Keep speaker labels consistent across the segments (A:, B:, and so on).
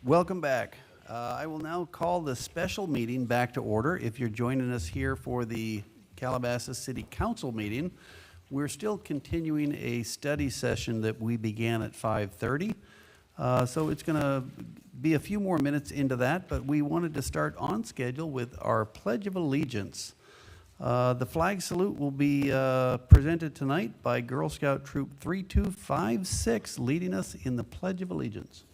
A: Welcome back. I will now call the special meeting back to order. If you're joining us here for the Calabasas City Council meeting, we're still continuing a study session that we began at 5:30. So it's going to be a few more minutes into that, but we wanted to start on schedule with our Pledge of Allegiance. The flag salute will be presented tonight by Girl Scout Troop 3256, leading us in the Pledge of Allegiance.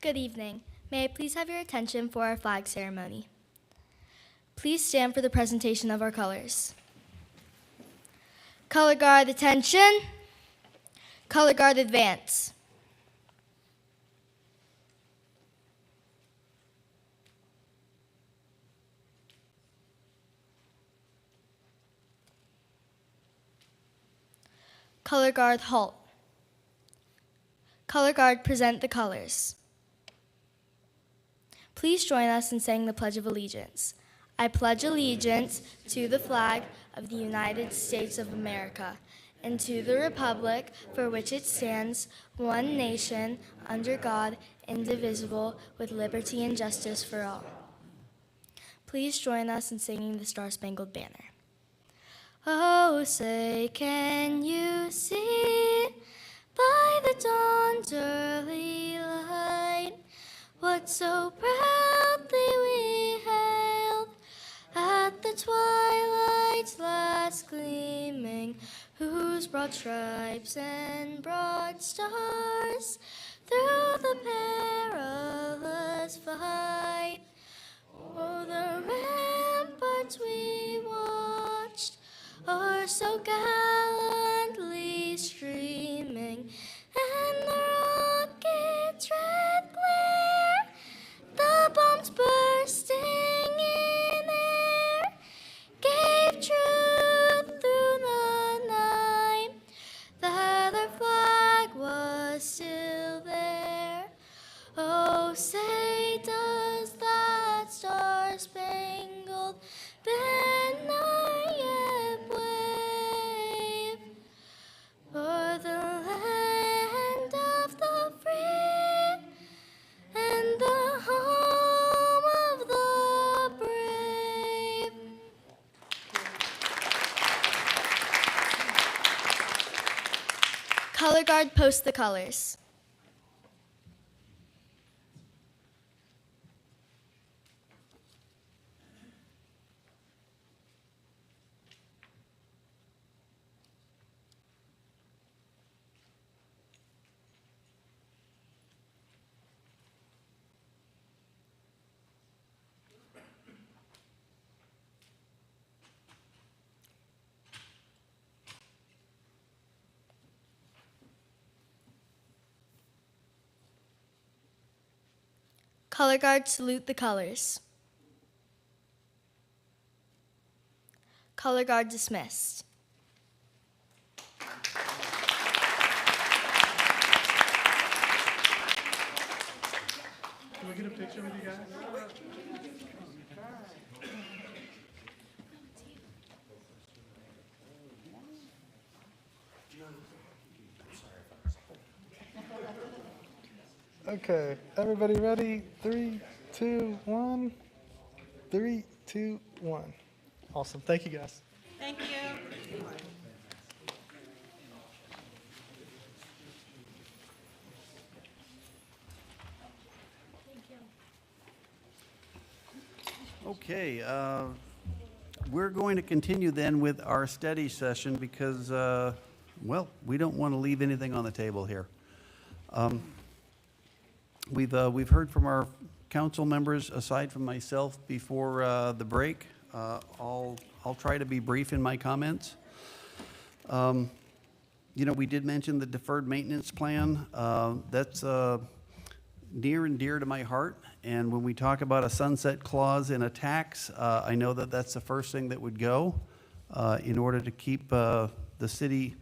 B: Good evening. May I please have your attention for our flag ceremony? Please stand for the presentation of our colors. Color guard attention. Color guard advance. Color guard halt. Color guard present the colors. Please join us in saying the Pledge of Allegiance. I pledge allegiance to the flag of the United States of America and to the republic for which it stands, one nation, under God, indivisible, with liberty and justice for all. Please join us in singing the Star-Spangled Banner. Oh, say, can you see by the dawn's early light what so proudly we hailed at the twilight's last gleaming, whose broad stripes and broad stars through the perilous fight, oh, the ramparts we watched are so gallantly streaming, and the rocket's red glare, the bombs bursting in air, gave truth through the night that our flag was still there. Oh, say, does that star-spangled banner yet wave o'er the land of the free and the home of the brave? Color guard, post the colors. Color guard, salute the colors. Color guard dismissed.
C: Can we get a picture with you guys? Okay, everybody ready? 3, 2, 1. 3, 2, 1. Awesome. Thank you, guys.
D: Thank you.
A: Okay, we're going to continue then with our study session because, well, we don't want to leave anything on the table here. We've heard from our council members, aside from myself, before the break. I'll try to be brief in my comments. You know, we did mention the deferred maintenance plan. That's near and dear to my heart. And when we talk about a sunset clause in a tax, I know that that's the first thing that would go in order to keep the city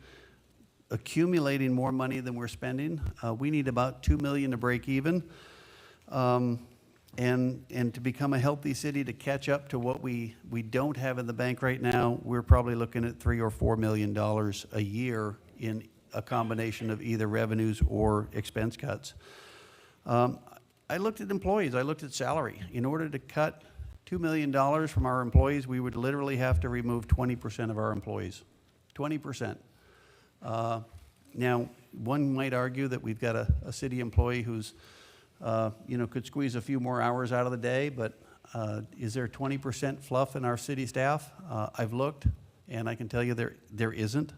A: accumulating more money than we're spending. We need about $2 million to break even. and to become a healthy city to catch up to what we don't have in the bank right now, we're probably looking at $3 or $4 million a year in a combination of either revenues or expense cuts. I looked at employees, I looked at salary. In order to cut $2 million from our employees, we would literally have to remove 20% of our employees. 20%. Now, one might argue that we've got a city employee who's, could squeeze a few more hours out of the day, but is there 20% fluff in our city staff? I've looked, and I can tell you there isn't.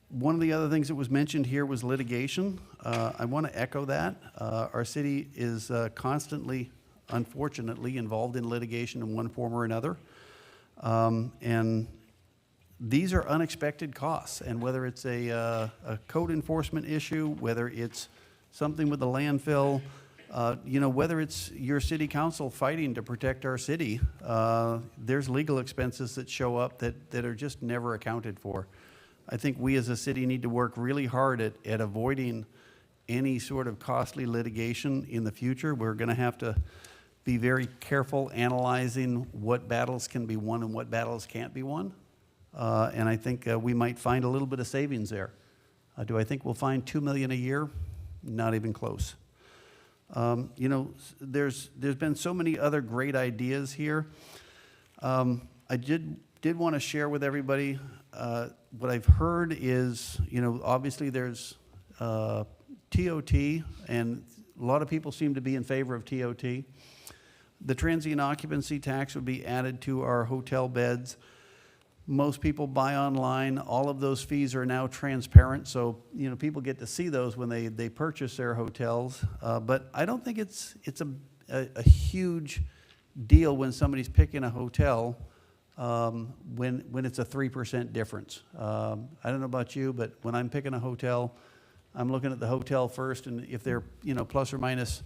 A: One of the other things that was mentioned here was litigation. I want to echo that. Our city is constantly, unfortunately, involved in litigation in one form or another. And these are unexpected costs. And whether it's a code enforcement issue, whether it's something with the landfill, whether it's your city council fighting to protect our city, there's legal expenses that show up that are just never accounted for. I think we as a city need to work really hard at avoiding any sort of costly litigation in the future. We're going to have to be very careful analyzing what battles can be won and what battles can't be won. And I think we might find a little bit of savings there. Do I think we'll find $2 million a year? Not even close. There's been so many other great ideas here. I did want to share with everybody what I've heard is, obviously there's TOT, and a lot of people seem to be in favor of TOT. The transient occupancy tax would be added to our hotel beds. Most people buy online. All of those fees are now transparent, so people get to see those when they purchase their hotels. But I don't think it's a huge deal when somebody's picking a hotel when it's a 3% difference. I don't know about you, but when I'm picking a hotel, I'm looking at the hotel first, and if they're plus or minus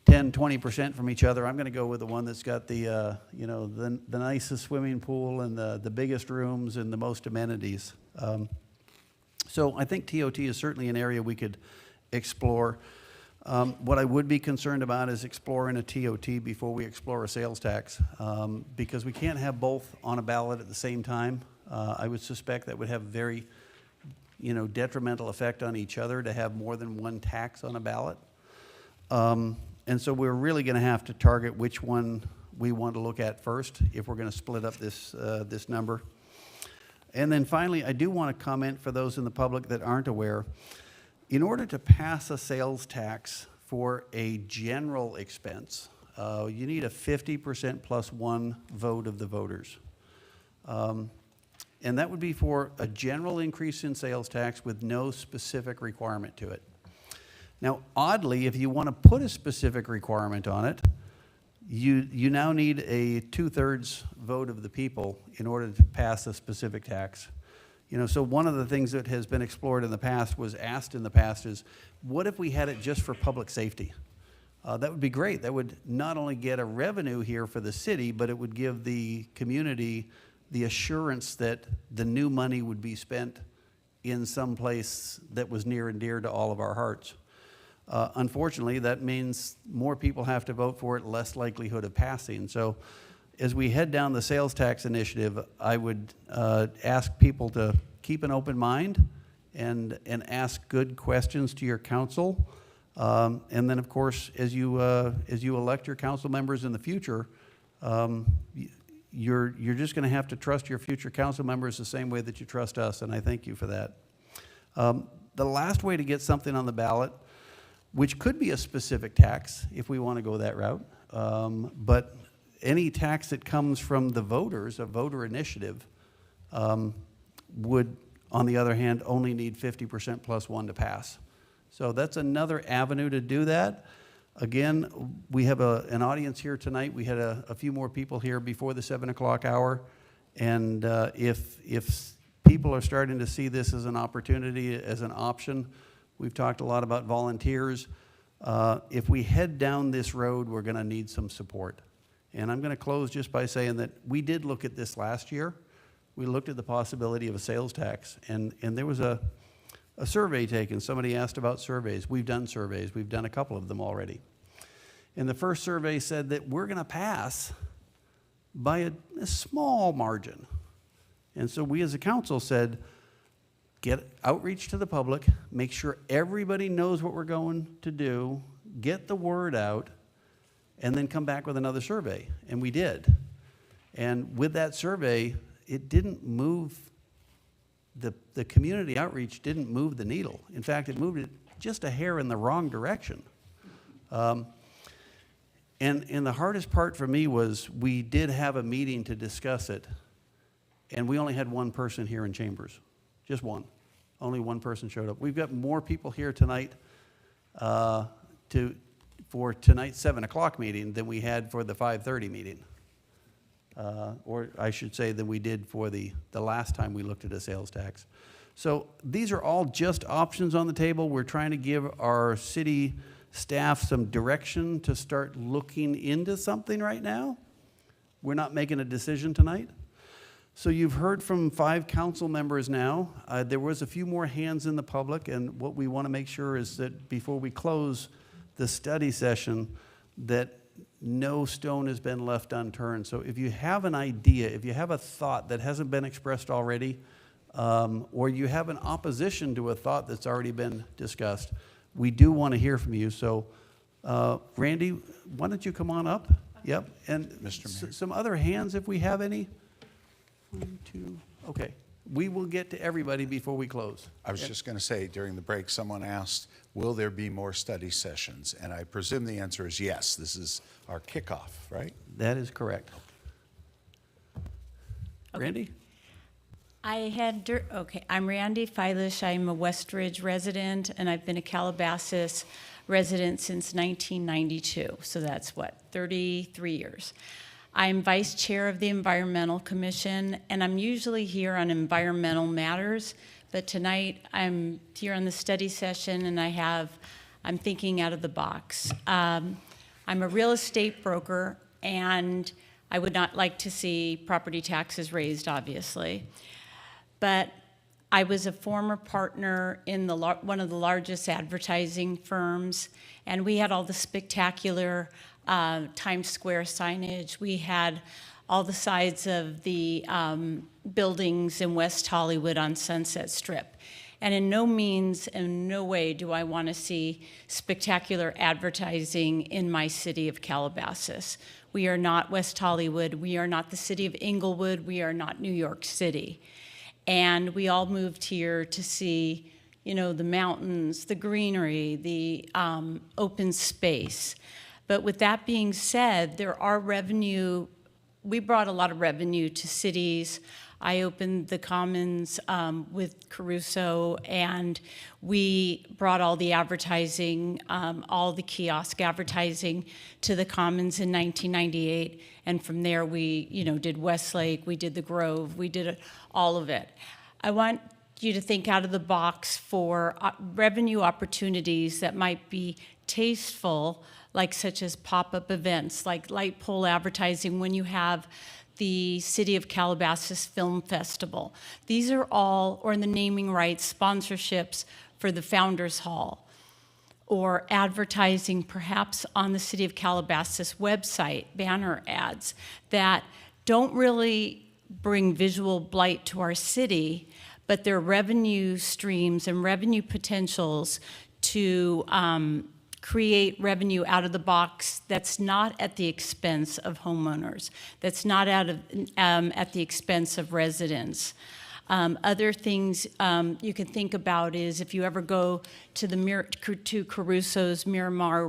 A: 10, 20% from each other, I'm going to go with the one that's got the nicest swimming pool and the biggest rooms and the most amenities. So I think TOT is certainly an area we could explore. What I would be concerned about is exploring a TOT before we explore a sales tax, because we can't have both on a ballot at the same time. I would suspect that would have very, detrimental effect on each other to have more than one tax on a ballot. And so we're really going to have to target which one we want to look at first if we're going to split up this number. And then finally, I do want to comment for those in the public that aren't aware. In order to pass a sales tax for a general expense, you need a 50% plus one vote of the voters. And that would be for a general increase in sales tax with no specific requirement to it. Now, oddly, if you want to put a specific requirement on it, you now need a 2/3 vote of the people in order to pass a specific tax. So one of the things that has been explored in the past, was asked in the past, is what if we had it just for public safety? That would be great. That would not only get a revenue here for the city, but it would give the community the assurance that the new money would be spent in some place that was near and dear to all of our hearts. Unfortunately, that means more people have to vote for it, less likelihood of passing. So as we head down the sales tax initiative, I would ask people to keep an open mind and ask good questions to your council. And then, of course, as you elect your council members in the future, you're just going to have to trust your future council members the same way that you trust us, and I thank you for that. The last way to get something on the ballot, which could be a specific tax if we want to go that route, but any tax that comes from the voters, a voter initiative, would, on the other hand, only need 50% plus one to pass. So that's another avenue to do that. Again, we have an audience here tonight. We had a few more people here before the 7 o'clock hour. And if people are starting to see this as an opportunity, as an option, we've talked a lot about volunteers. If we head down this road, we're going to need some support. And I'm going to close just by saying that we did look at this last year. We looked at the possibility of a sales tax, and there was a a survey taken. Somebody asked about surveys. We've done surveys. We've done a couple of them already. And the first survey said that we're going to pass by a small margin. And so we as a council said, get outreach to the public, make sure everybody knows what we're going to do, get the word out, and then come back with another survey. And we did. And with that survey, it didn't move, the community outreach didn't move the needle. In fact, it moved it just a hair in the wrong direction. And the hardest part for me was we did have a meeting to discuss it, and we only had one person here in chambers, just one. Only one person showed up. We've got more people here tonight for tonight's 7 o'clock meeting than we had for the 5:30 meeting. Or I should say than we did for the last time we looked at a sales tax. So these are all just options on the table. We're trying to give our city staff some direction to start looking into something right now. We're not making a decision tonight. So you've heard from 5 council members now. There was a few more hands in the public, and what we want to make sure is that before we close the study session, that no stone has been left unturned. So if you have an idea, if you have a thought that hasn't been expressed already, or you have an opposition to a thought that's already been discussed, we do want to hear from you. So Randy, why don't you come on up? Yep, and
D: Mr. Mayor.
A: Some other hands if we have any. 1, 2, okay. We will get to everybody before we close.
D: I was just going to say, during the break, someone asked, will there be more study sessions? And I presume the answer is yes. This is our kickoff, right?
A: That is correct. Randy?
E: I'm Randy Feilish. I'm a Westridge resident, and I've been a Calabasas resident since 1992. So that's 33 years. I'm vice chair of the Environmental Commission, and I'm usually here on environmental matters, but tonight I'm here on the study session, and I'm thinking out of the box. I'm a real estate broker, and I would not like to see property taxes raised, obviously. But I was a former partner in one of the largest advertising firms, and we had all the spectacular Times Square signage. We had all the sides of the buildings in West Hollywood on Sunset Strip. And in no means, in no way do I want to see spectacular advertising in my city of Calabasas. We are not West Hollywood. We are not the city of Inglewood. We are not New York City. And we all moved here to see, the mountains, the greenery, the open space. But with that being said, we brought a lot of revenue to cities. I opened the Commons with Caruso, and we brought all the advertising, all the kiosk advertising to the Commons in 1998. And from there, we, did Westlake, we did the Grove, we did all of it. I want you to think out of the box for revenue opportunities that might be tasteful, like such as pop-up events, like light pole advertising when you have the City of Calabasas Film Festival. These are all, or in the naming rights, sponsorships for the Founders Hall, or advertising perhaps on the City of Calabasas website, banner ads that don't really bring visual blight to our city, but they're revenue streams and revenue potentials to create revenue out of the box that's not at the expense of homeowners, that's not at the expense of residents. Other things you can think about is if you ever go to Caruso's Miramar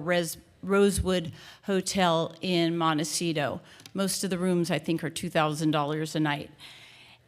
E: Rosewood Hotel in Montecito. Most of the rooms, I think, are $2,000 a night.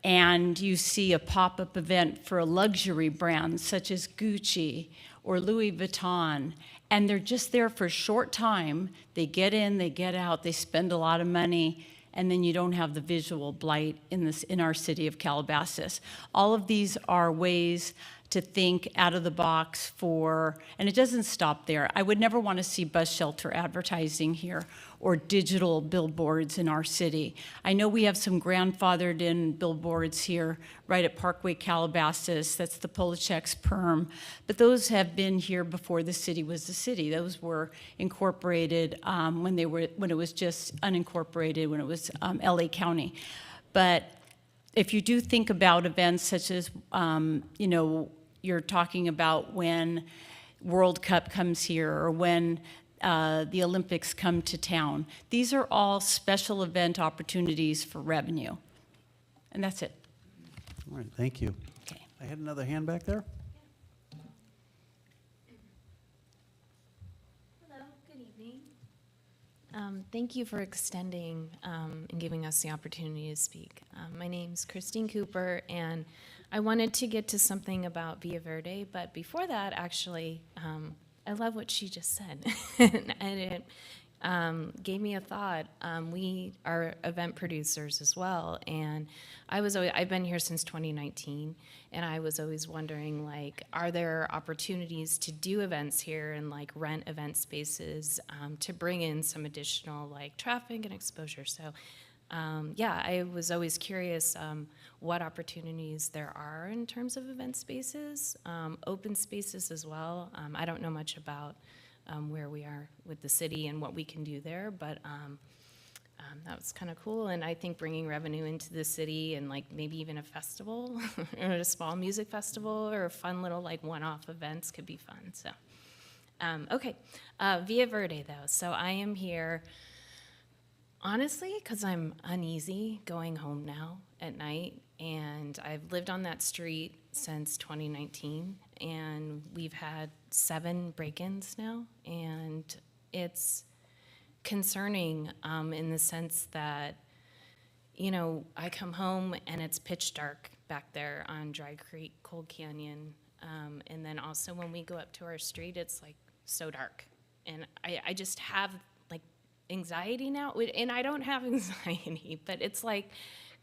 E: And you see a pop-up event for a luxury brand such as Gucci or Louis Vuitton, and they're just there for a short time. They get in, they get out, they spend a lot of money, and then you don't have the visual blight in our city of Calabasas. All of these are ways to think out of the box for, and it doesn't stop there. I would never want to see bus shelter advertising here or digital billboards in our city. I know we have some grandfathered in billboards here right at Parkway Calabasas. That's the Polachek's Perm. But those have been here before the city was the city. Those were incorporated when it was just unincorporated, when it was LA County. But if you do think about events such as, you're talking about when World Cup comes here or when the Olympics come to town, these are all special event opportunities for revenue. And that's it.
A: All right, thank you.
E: Okay.
A: I had another hand back there.
F: Hello, good evening. Thank you for extending and giving us the opportunity to speak. My name's Christine Cooper, and I wanted to get to something about Villa Verde, but before that, actually, I love what she just said, and it gave me a thought. We are event producers as well, and I've been here since 2019, and I was always wondering, like, are there opportunities to do events here and like rent event spaces to bring in some additional like traffic and exposure? So, yeah, I was always curious what opportunities there are in terms of event spaces, open spaces as well. I don't know much about where we are with the city and what we can do there, but that was kind of cool. And I think bringing revenue into the city and like maybe even a festival or a small music festival or fun little like one-off events could be fun. So, okay, Villa Verde though. So I am here honestly because I'm uneasy going home now at night, and I've lived on that street since 2019, and we've had 7 break-ins now, and it's concerning in the sense that, I come home and it's pitch dark back there on Dry Creek, Cold Canyon, and then also when we go up to our street, it's like so dark, and I just have like anxiety now, and I don't have anxiety, but it's like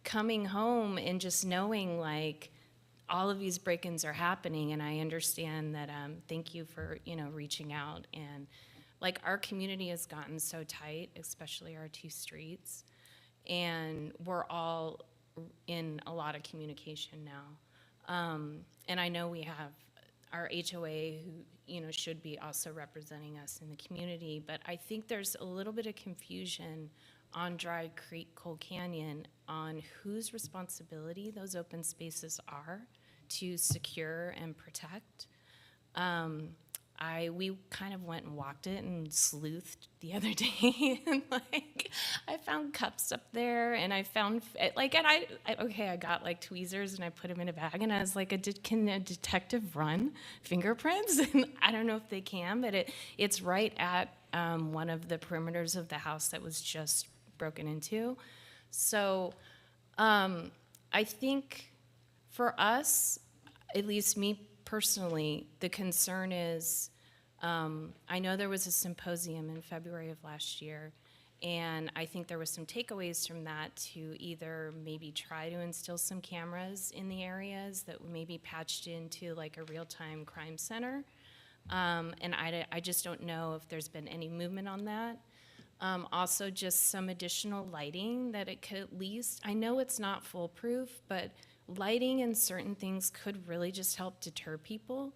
F: coming home and just knowing like all of these break-ins are happening, and I understand that. Thank you for reaching out, and like our community has gotten so tight, especially our 2 streets, and we're all in a lot of communication now. And I know we have our HOA who should be also representing us in the community, but I think there's a little bit of confusion on Dry Creek, Cold Canyon, on whose responsibility those open spaces are to secure and protect. We kind of went and walked it and sleuthed the other day, and like I found cups up there, and I found I got like tweezers and I put them in a bag, and I was like, can a detective run fingerprints? And I don't know if they can, but it's right at one of the perimeters of the house that was just broken into. So I think for us, at least me personally, the concern is, I know there was a symposium in February of last year, and I think there was some takeaways from that to either maybe try to instill some cameras in the areas that may be patched into like a real-time crime center. And I just don't know if there's been any movement on that. Also, just some additional lighting that it could at least, I know it's not foolproof, but lighting and certain things could really just help deter people.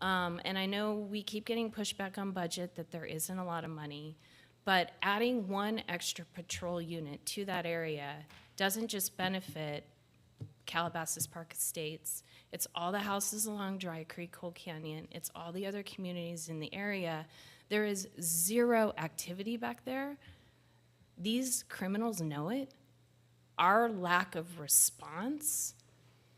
F: And I know we keep getting pushback on budget that there isn't a lot of money, but adding 1 extra patrol unit to that area doesn't just benefit Calabasas Park Estates. It's all the houses along Dry Creek, Cold Canyon. It's all the other communities in the area. There is 0 activity back there. These criminals know it. Our lack of response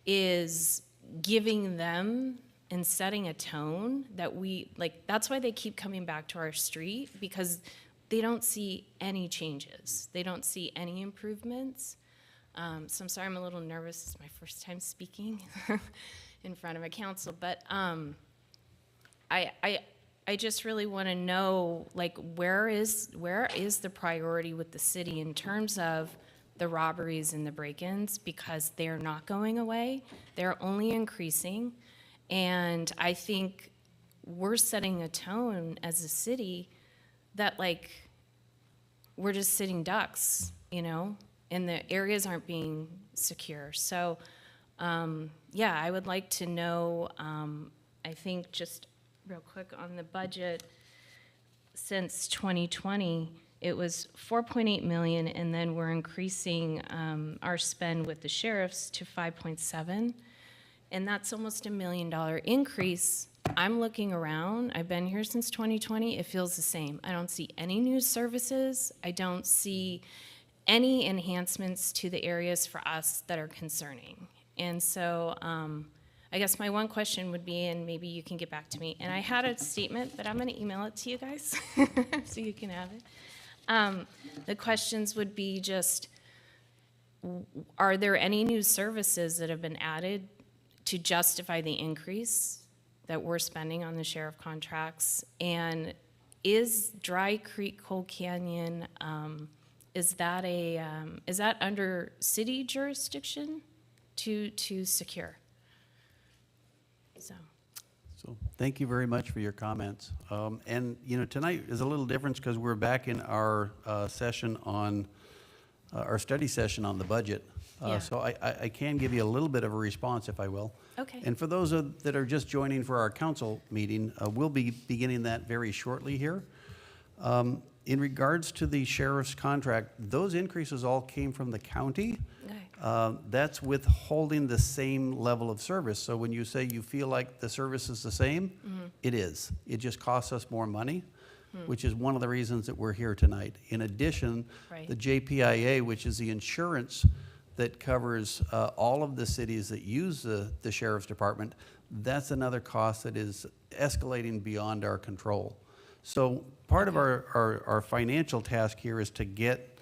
F: is giving them and setting a tone that that's why they keep coming back to our street, because they don't see any changes. They don't see any improvements. So I'm sorry I'm a little nervous. It's my first time speaking in front of a council, but I just really want to know, like, where is the priority with the city in terms of the robberies and the break-ins, because they're not going away. They're only increasing. And I think we're setting a tone as a city that, like, we're just sitting ducks, you know, and the areas aren't being secure. So, yeah, I would like to know, I think just real quick on the budget, since 2020, it was 4.8 million, and then we're increasing our spend with the sheriffs to 5.7, and that's almost $1 million increase. I'm looking around, I've been here since 2020, it feels the same. I don't see any new services, I don't see any enhancements to the areas for us that are concerning. And so I guess my one question would be, and maybe you can get back to me, and I had a statement, but I'm gonna email it to you guys so you can have it. The questions would be just, are there any new services that have been added to justify the increase that we're spending on the sheriff contracts? And is Dry Creek Coal Canyon, is that under city jurisdiction to secure?
A: So thank you very much for your comments. And, you know, tonight is a little different because we're back in our session on, our study session on the budget.
F: Yeah.
A: So I can give you a little bit of a response, if I will.
F: Okay.
A: And for those that are just joining for our council meeting, we'll be beginning that very shortly here. In regards to the sheriff's contract, those increases all came from the county.
F: Okay.
A: That's withholding the same level of service. So when you say you feel like the service is the same, it is. It just costs us more money, which is one of the reasons that we're here tonight. In addition,
F: Right.
A: the JPIA, which is the insurance that covers all of the cities that use the sheriff's department, that's another cost that is escalating beyond our control. So part of our financial task here is to get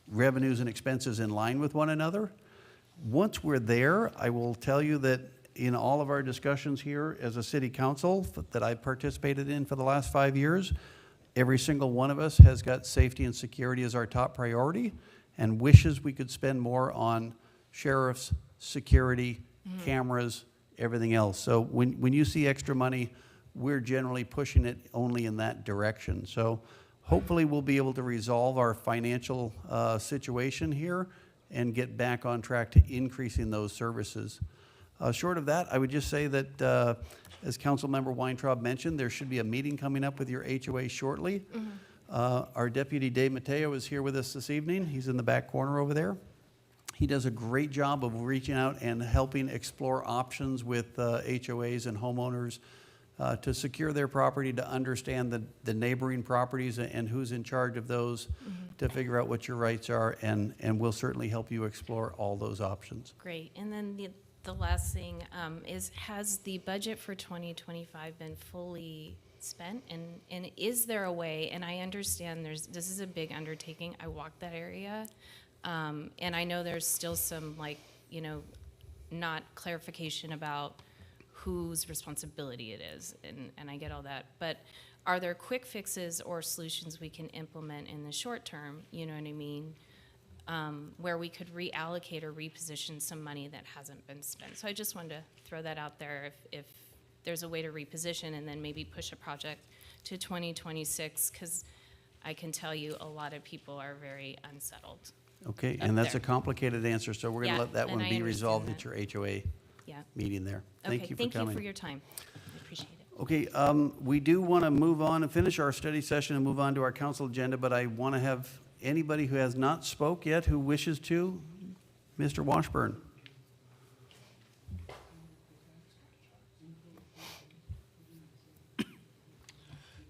A: revenues and expenses in line with one another. Once we're there, I will tell you that in all of our discussions here as a city council that I've participated in for the last 5 years, every single one of us has got safety and security as our top priority and wishes we could spend more on sheriffs, security, cameras, everything else. So when you see extra money, we're generally pushing it only in that direction. So hopefully we'll be able to resolve our financial situation here and get back on track to increasing those services. Short of that, I would just say that, as Councilmember Weintraub mentioned, there should be a meeting coming up with your HOA shortly. Our Deputy Dave Mateo is here with us this evening. He's in the back corner over there. He does a great job of reaching out and helping explore options with HOAs and homeowners to secure their property, to understand the neighboring properties and who's in charge of those, to figure out what your rights are, and we'll certainly help you explore all those options.
F: Great. And then the last thing is, has the budget for 2025 been fully spent? And is there a way, and I understand this is a big undertaking. I walked that area, and I know there's still some, like, you know, not clarification about whose responsibility it is, and I get all that. But are there quick fixes or solutions we can implement in the short term, you know what I mean, where we could reallocate or reposition some money that hasn't been spent? So I just wanted to throw that out there, if there's a way to reposition and then maybe push a project to 2026, because I can tell you a lot of people are very unsettled.
A: Okay,
F: Up
A: and that's
F: there.
A: a complicated answer, so we're gonna
F: Yeah,
A: let that
F: and
A: one
F: I
A: be resolved at
F: understand
A: your HOA
F: Yeah.
A: meeting there.
F: Okay,
A: Thank you for coming.
F: Thank you for your time. I appreciate it.
A: Okay, we do want to move on and finish our study session and move on to our council agenda, but I want to have anybody who has not spoke yet who wishes to. Mr. Washburn.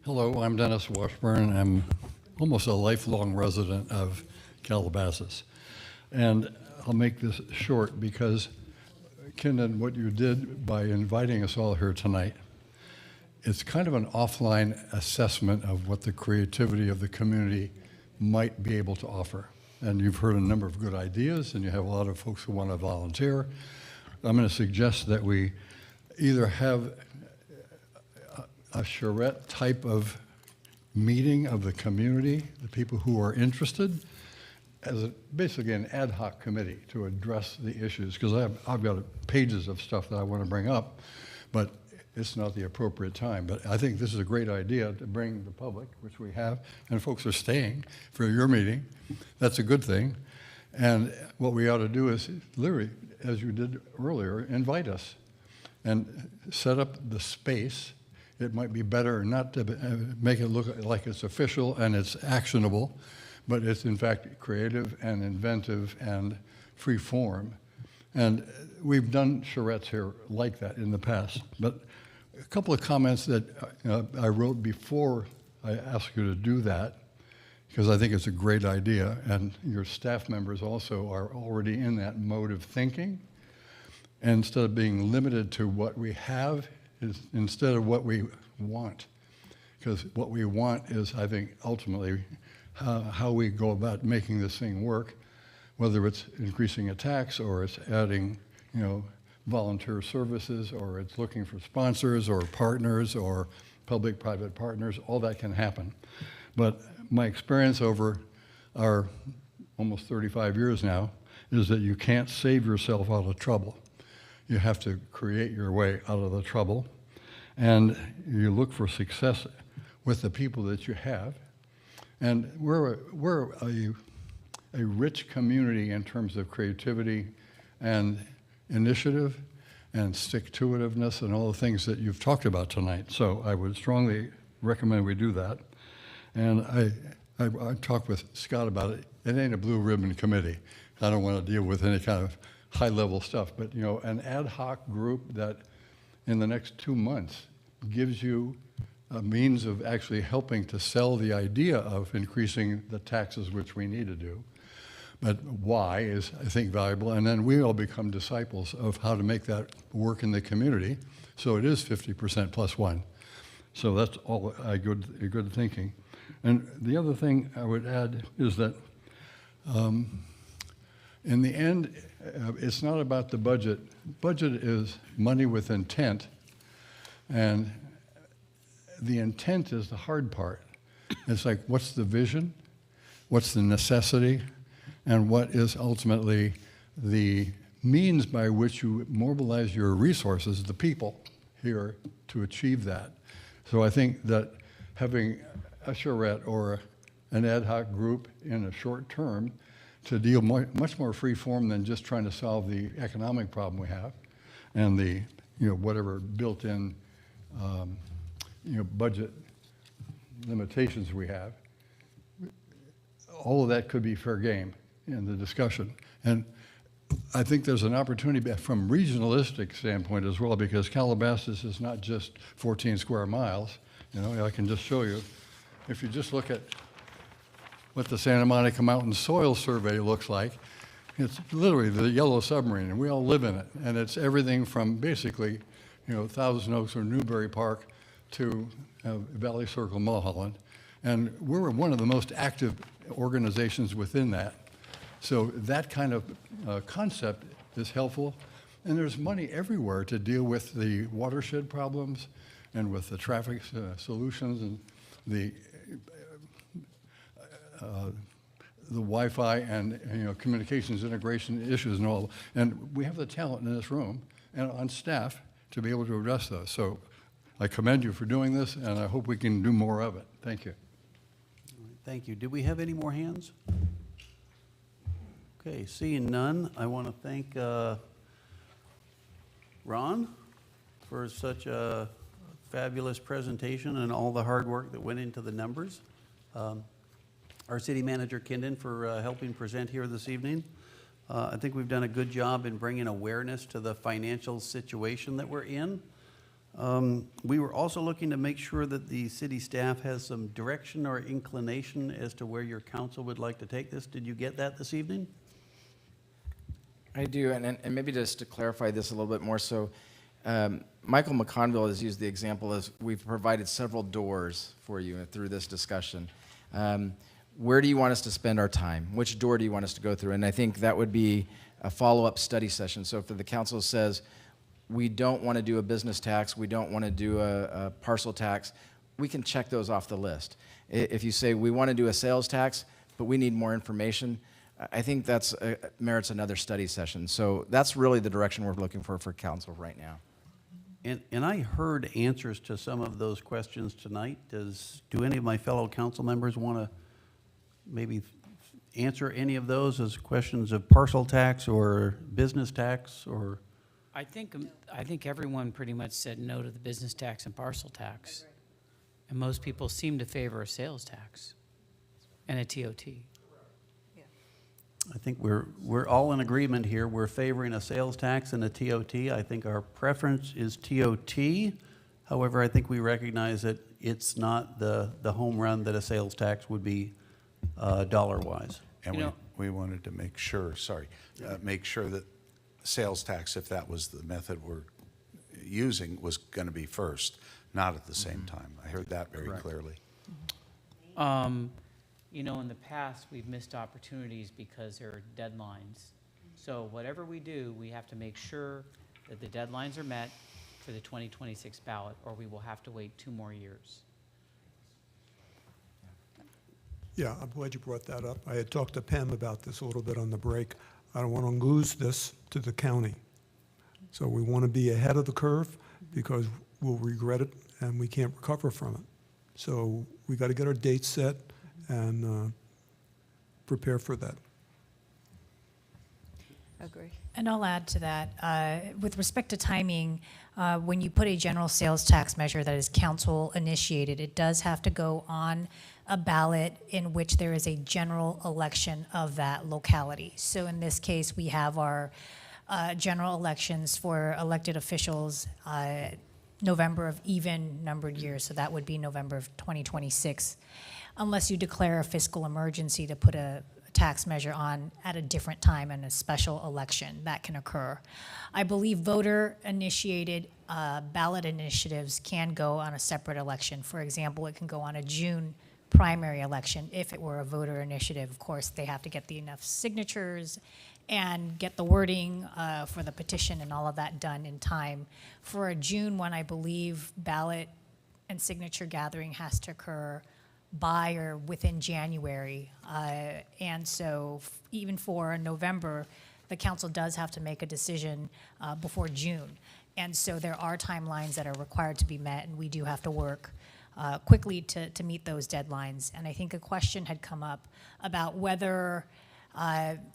G: Hello, I'm Dennis Washburn. I'm almost a lifelong resident of Calabasas. And I'll make this short because, Kendon, what you did by inviting us all here tonight, it's kind of an offline assessment of what the creativity of the community might be able to offer. And you've heard a number of good ideas, and you have a lot of folks who want to volunteer. I'm going to suggest that we either have a charrette type of meeting of the community, the people who are interested, basically an ad hoc committee to address the issues, because I've got pages of stuff that I want to bring up, but it's not the appropriate time. But I think this is a great idea to bring the public, which we have, and folks are staying for your meeting. That's a good thing. And what we ought to do is literally, as you did earlier, invite us and set up the space. It might be better not to make it look like it's official and it's actionable, but it's in fact creative and inventive and free form. And we've done charrettes here like that in the past. But a couple of comments that I wrote before I asked you to do that, because I think it's a great idea, and your staff members also are already in that mode of thinking. And instead of being limited to what we have, is instead of what we want. Because what we want is, I think, ultimately how we go about making this thing work, whether it's increasing a tax or it's adding, volunteer services, or it's looking for sponsors or partners or public-private partners. All that can happen. But my experience over our almost 35 years now is that you can't save yourself out of trouble. You have to create your way out of the trouble, and you look for success with the people that you have. And we're a rich community in terms of creativity and initiative and stick-to-itiveness and all the things that you've talked about tonight. So I would strongly recommend we do that. And I talked with Scott about it. It ain't a blue ribbon committee. I don't want to deal with any kind of high-level stuff, but an ad hoc group that in the next 2 months gives you a means of actually helping to sell the idea of increasing the taxes, which we need to do. But why is, I think, valuable, and then we all become disciples of how to make that work in the community. So it is 50% plus one. So that's all a good thinking. And the other thing I would add is that in the end, it's not about the budget. Budget is money with intent, and the intent is the hard part. It's like, what's the vision? What's the necessity? And what is ultimately the means by which you mobilize your resources, the people here, to achieve that? So I think that having a charrette or an ad hoc group in a short term to deal much more free form than just trying to solve the economic problem we have and the whatever built-in budget limitations we have. All of that could be fair game in the discussion. And I think there's an opportunity from regionalistic standpoint as well, because Calabasas is not just 14 square miles. I can just show you. If you just look at what the Santa Monica Mountain Soil Survey looks like, it's literally the yellow submarine, and we all live in it. And it's everything from basically, Thousand Oaks or Newbury Park to Valley Circle, Mulholland. And we're one of the most active organizations within that. So that kind of concept is helpful. And there's money everywhere to deal with the watershed problems and with the traffic solutions and the Wi-Fi and communications integration issues and all. And we have the talent in this room and on staff to be able to address those. So I commend you for doing this, and I hope we can do more of it. Thank you.
A: Thank you. Do we have any more hands? Okay, seeing none, I want to thank Ron for such a fabulous presentation and all the hard work that went into the numbers. Our city manager, Kindon, for helping present here this evening. I think we've done a good job in bringing awareness to the financial situation that we're in. We were also looking to make sure that the city staff has some direction or inclination as to where your council would like to take this. Did you get that this evening?
H: I do, and maybe just to clarify this a little bit more, so Michael McConville has used the example as we've provided several doors for you through this discussion. Where do you want us to spend our time? Which door do you want us to go through? And I think that would be a follow-up study session. So if the council says, we don't want to do a business tax, we don't want to do a parcel tax, we can check those off the list. If you say, we want to do a sales tax, but we need more information, I think that's merits another study session. So that's really the direction we're looking for council right now.
A: And I heard answers to some of those questions tonight. Do any of my fellow council members want to maybe answer any of those as questions of parcel tax or business tax or?
I: I think everyone pretty much said no to the business tax and parcel tax. And most people seem to favor a sales tax and a TOT.
A: I think we're all in agreement here. We're favoring a sales tax and a TOT. I think our preference is TOT. However, I think we recognize that it's not the home run that a sales tax would be dollar-wise.
D: And we wanted to make sure, make sure that sales tax, if that was the method we're using, was going to be first, not at the same time. I heard that very clearly.
I: In the past, we've missed opportunities because there are deadlines. So whatever we do, we have to make sure that the deadlines are met for the 2026 ballot, or we will have to wait 2 more years.
J: Yeah, I'm glad you brought that up. I had talked to Pam about this a little bit on the break. I don't want to lose this to the county. So we want to be ahead of the curve because we'll regret it and we can't recover from it. So we got to get our dates set and prepare for that.
K: Agree.
L: And I'll add to that. With respect to timing, when you put a general sales tax measure that is council initiated, it does have to go on a ballot in which there is a general election of that locality. So in this case, we have our general elections for elected officials November of even numbered years, so that would be November of 2026, unless you declare a fiscal emergency to put a tax measure on at a different time in a special election. That can occur. I believe voter-initiated ballot initiatives can go on a separate election. For example, it can go on a June primary election if it were a voter initiative. Of course, they have to get enough signatures and get the wording for the petition and all of that done in time. For a June one, I believe ballot and signature gathering has to occur by or within January. And so even for November, the council does have to make a decision before June. And so there are timelines that are required to be met, and we do have to work quickly to meet those deadlines. And I think a question had come up about whether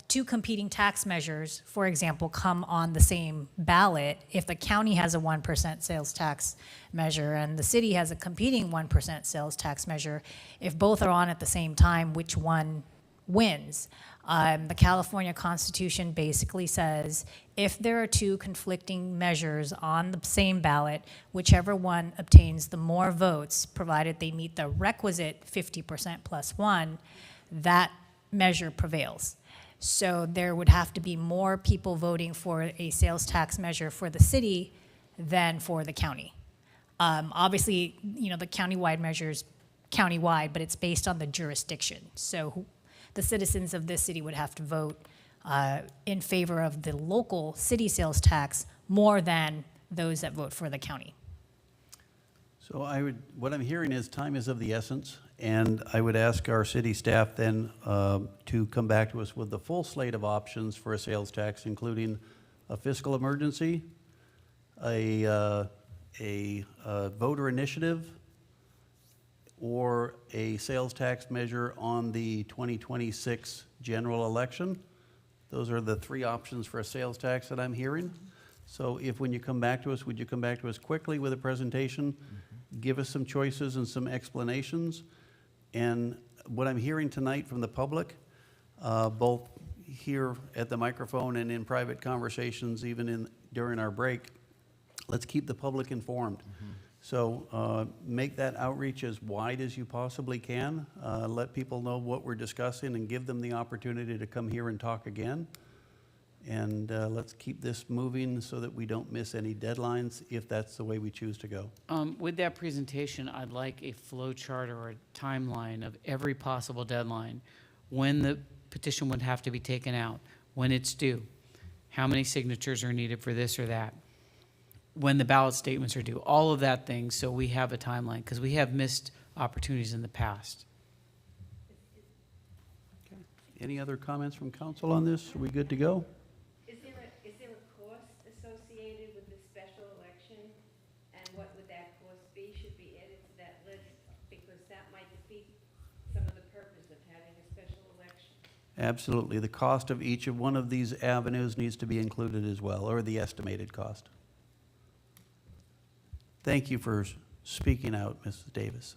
L: 2 competing tax measures, for example, come on the same ballot. If the county has a 1% sales tax measure and the city has a competing 1% sales tax measure, if both are on at the same time, which one wins? The California Constitution basically says if there are 2 conflicting measures on the same ballot, whichever one obtains the more votes, provided they meet the requisite 50% plus 1, that measure prevails. So there would have to be more people voting for a sales tax measure for the city than for the county. Obviously, the countywide measure is countywide, but it's based on the jurisdiction. So the citizens of this city would have to vote in favor of the local city sales tax more than those that vote for the county.
A: So what I'm hearing is time is of the essence, and I would ask our city staff then to come back to us with the full slate of options for a sales tax, including a fiscal emergency, a voter initiative, or a sales tax measure on the 2026 general election. Those are the 3 options for a sales tax that I'm hearing. So when you come back to us, would you come back to us quickly with a presentation? Give us some choices and some explanations. And what I'm hearing tonight from the public, both here at the microphone and in private conversations, even during our break, let's keep the public informed. So make that outreach as wide as you possibly can. Let people know what we're discussing and give them the opportunity to come here and talk again. And let's keep this moving so that we don't miss any deadlines if that's the way we choose to go.
I: With that presentation, I'd like a flow chart or a timeline of every possible deadline, when the petition would have to be taken out, when it's due, how many signatures are needed for this or that, when the ballot statements are due, all of that thing, so we have a timeline, because we have missed opportunities in the past.
A: Any other comments from council on this? Are we good to go?
K: Is there a cost associated with this special election? And what would that cost be? Should be added to that list because that might defeat some of the purpose of having a special election.
A: Absolutely. The cost of each of one of these avenues needs to be included as well, or the estimated cost. Thank you for speaking out, Mrs. Davis.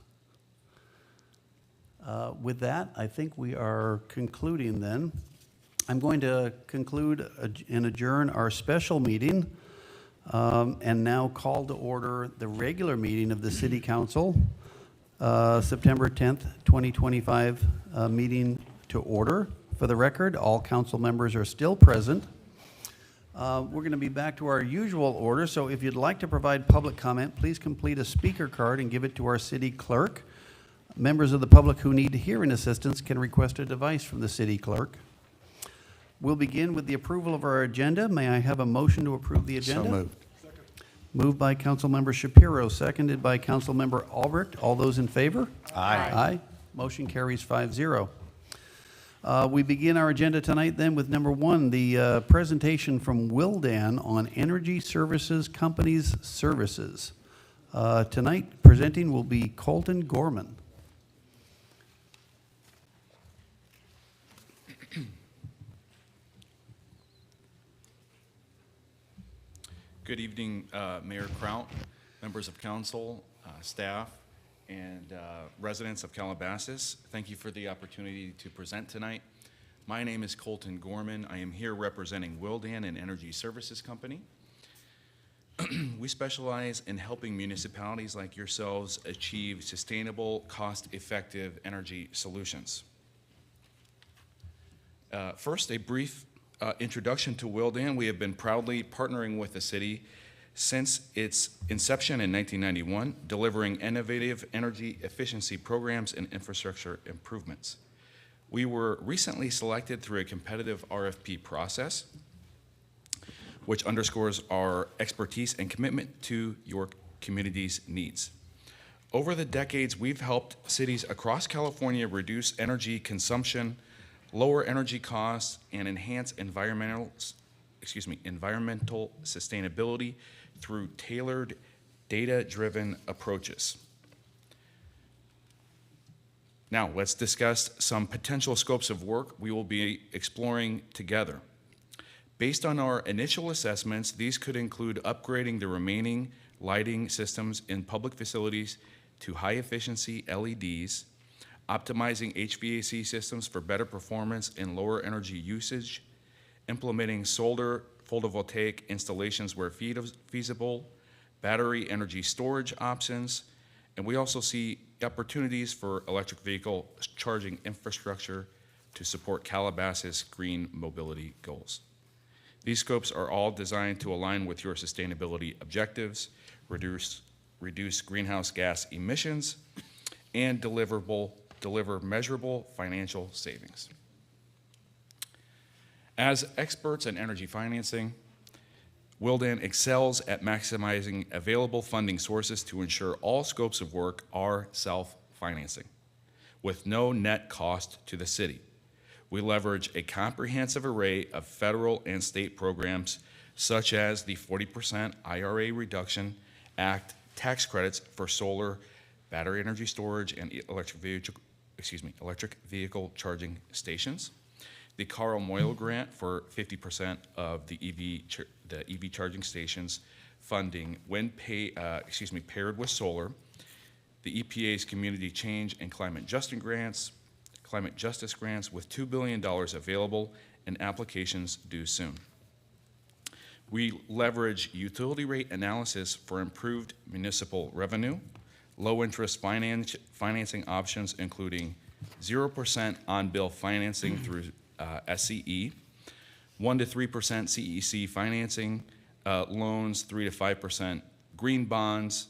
A: With that, I think we are concluding then. I'm going to conclude and adjourn our special meeting and now call to order the regular meeting of the City Council, September 10th, 2025 meeting to order. For the record, all council members are still present. We're going to be back to our usual order, so if you'd like to provide public comment, please complete a speaker card and give it to our city clerk. Members of the public who need hearing assistance can request a device from the city clerk. We'll begin with the approval of our agenda. May I have a motion to approve the agenda?
D: So moved.
A: Moved by Councilmember Shapiro, seconded by Councilmember Albrecht. All those in favor?
D: Aye.
A: Aye. Motion carries 5-0. We begin our agenda tonight then with number one, the presentation from Wildan on Energy Services Company's services. Tonight, presenting will be Colton Gorman.
M: Good evening, Mayor Kraut, members of council, staff, and residents of Calabasas. Thank you for the opportunity to present tonight. My name is Colton Gorman. I am here representing Wildan and Energy Services Company. We specialize in helping municipalities like yourselves achieve sustainable, cost-effective energy solutions. First, a brief introduction to Wildan. We have been proudly partnering with the city since its inception in 1991, delivering innovative energy efficiency programs and infrastructure improvements. We were recently selected through a competitive RFP process, which underscores our expertise and commitment to your community's needs. Over the decades, we've helped cities across California reduce energy consumption, lower energy costs, and enhance environmental sustainability through tailored, data-driven approaches. Now, let's discuss some potential scopes of work we will be exploring together. Based on our initial assessments, these could include upgrading the remaining lighting systems in public facilities to high-efficiency LEDs, optimizing HVAC systems for better performance and lower energy usage, implementing solar photovoltaic installations where feasible, battery energy storage options, and we also see opportunities for electric vehicle charging infrastructure to support Calabasas' green mobility goals. These scopes are all designed to align with your sustainability objectives, reduce greenhouse gas emissions, and deliver measurable financial savings. As experts in energy financing, Wildan excels at maximizing available funding sources to ensure all scopes of work are self-financing, with no net cost to the city. We leverage a comprehensive array of federal and state programs, such as the 40% IRA Reduction Act tax credits for solar, battery energy storage, and electric vehicle charging stations. The Carl Moyle grant for 50% of the EV charging stations funding when paired with solar. The EPA's Community Change and Climate Justice grants with $2 billion available and applications due soon. We leverage utility rate analysis for improved municipal revenue, low interest financing options including 0% on-bill financing through SCE, 1 to 3% CEC financing, loans 3 to 5%, green bonds,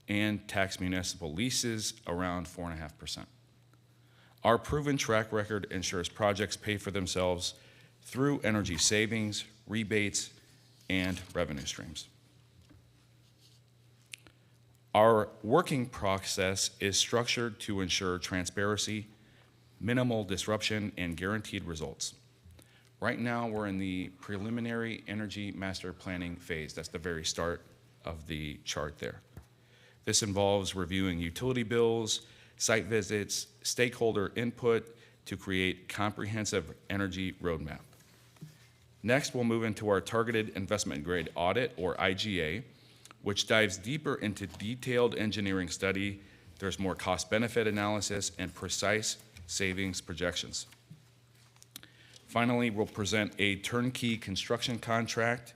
M: and tax municipal leases around 4.5%. Our proven track record ensures projects pay for themselves through energy savings, rebates, and revenue streams. Our working process is structured to ensure transparency minimal disruption, and guaranteed results. Right now, we're in the preliminary energy master planning phase. That's the very start of the chart there. This involves reviewing utility bills, site visits, stakeholder input to create comprehensive energy roadmap. Next, we'll move into our targeted investment grade audit, or IGA, which dives deeper into detailed engineering study. There's more cost-benefit analysis and precise savings projections. Finally, we'll present a turnkey construction contract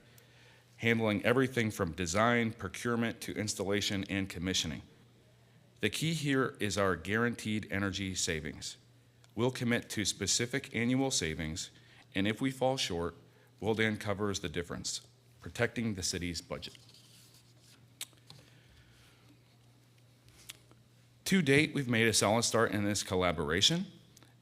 M: handling everything from design, procurement, to installation and commissioning. The key here is our guaranteed energy savings. We'll commit to specific annual savings, and if we fall short, Willdan covers the difference, protecting the city's budget. To date, we've made a solid start in this collaboration.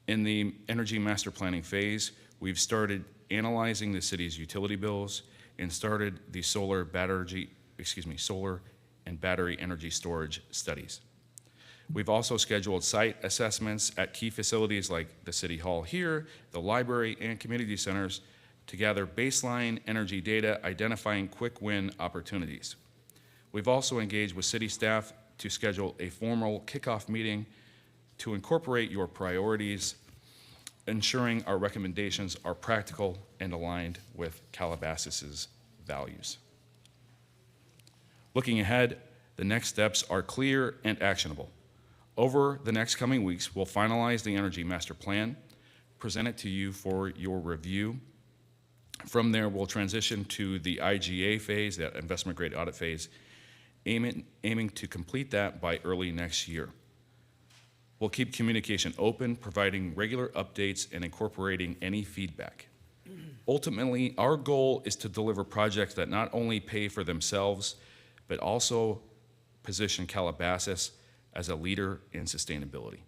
M: In the energy master planning phase, we've started analyzing the city's utility bills and started the solar and battery energy storage studies. We've also scheduled site assessments at key facilities like the City Hall here, the library, and community centers to gather baseline energy data, identifying quick win opportunities. We've also engaged with city staff to schedule a formal kickoff meeting to incorporate your priorities, ensuring our recommendations are practical and aligned with Calabasas' values. Looking ahead, the next steps are clear and actionable. Over the next coming weeks, we'll finalize the Energy Master Plan, present it to you for your review. From there, we'll transition to the IGA phase, that investment grade audit phase, aiming to complete that by early next year. We'll keep communication open, providing regular updates and incorporating any feedback. Ultimately, our goal is to deliver projects that not only pay for themselves, but also position Calabasas as a leader in sustainability.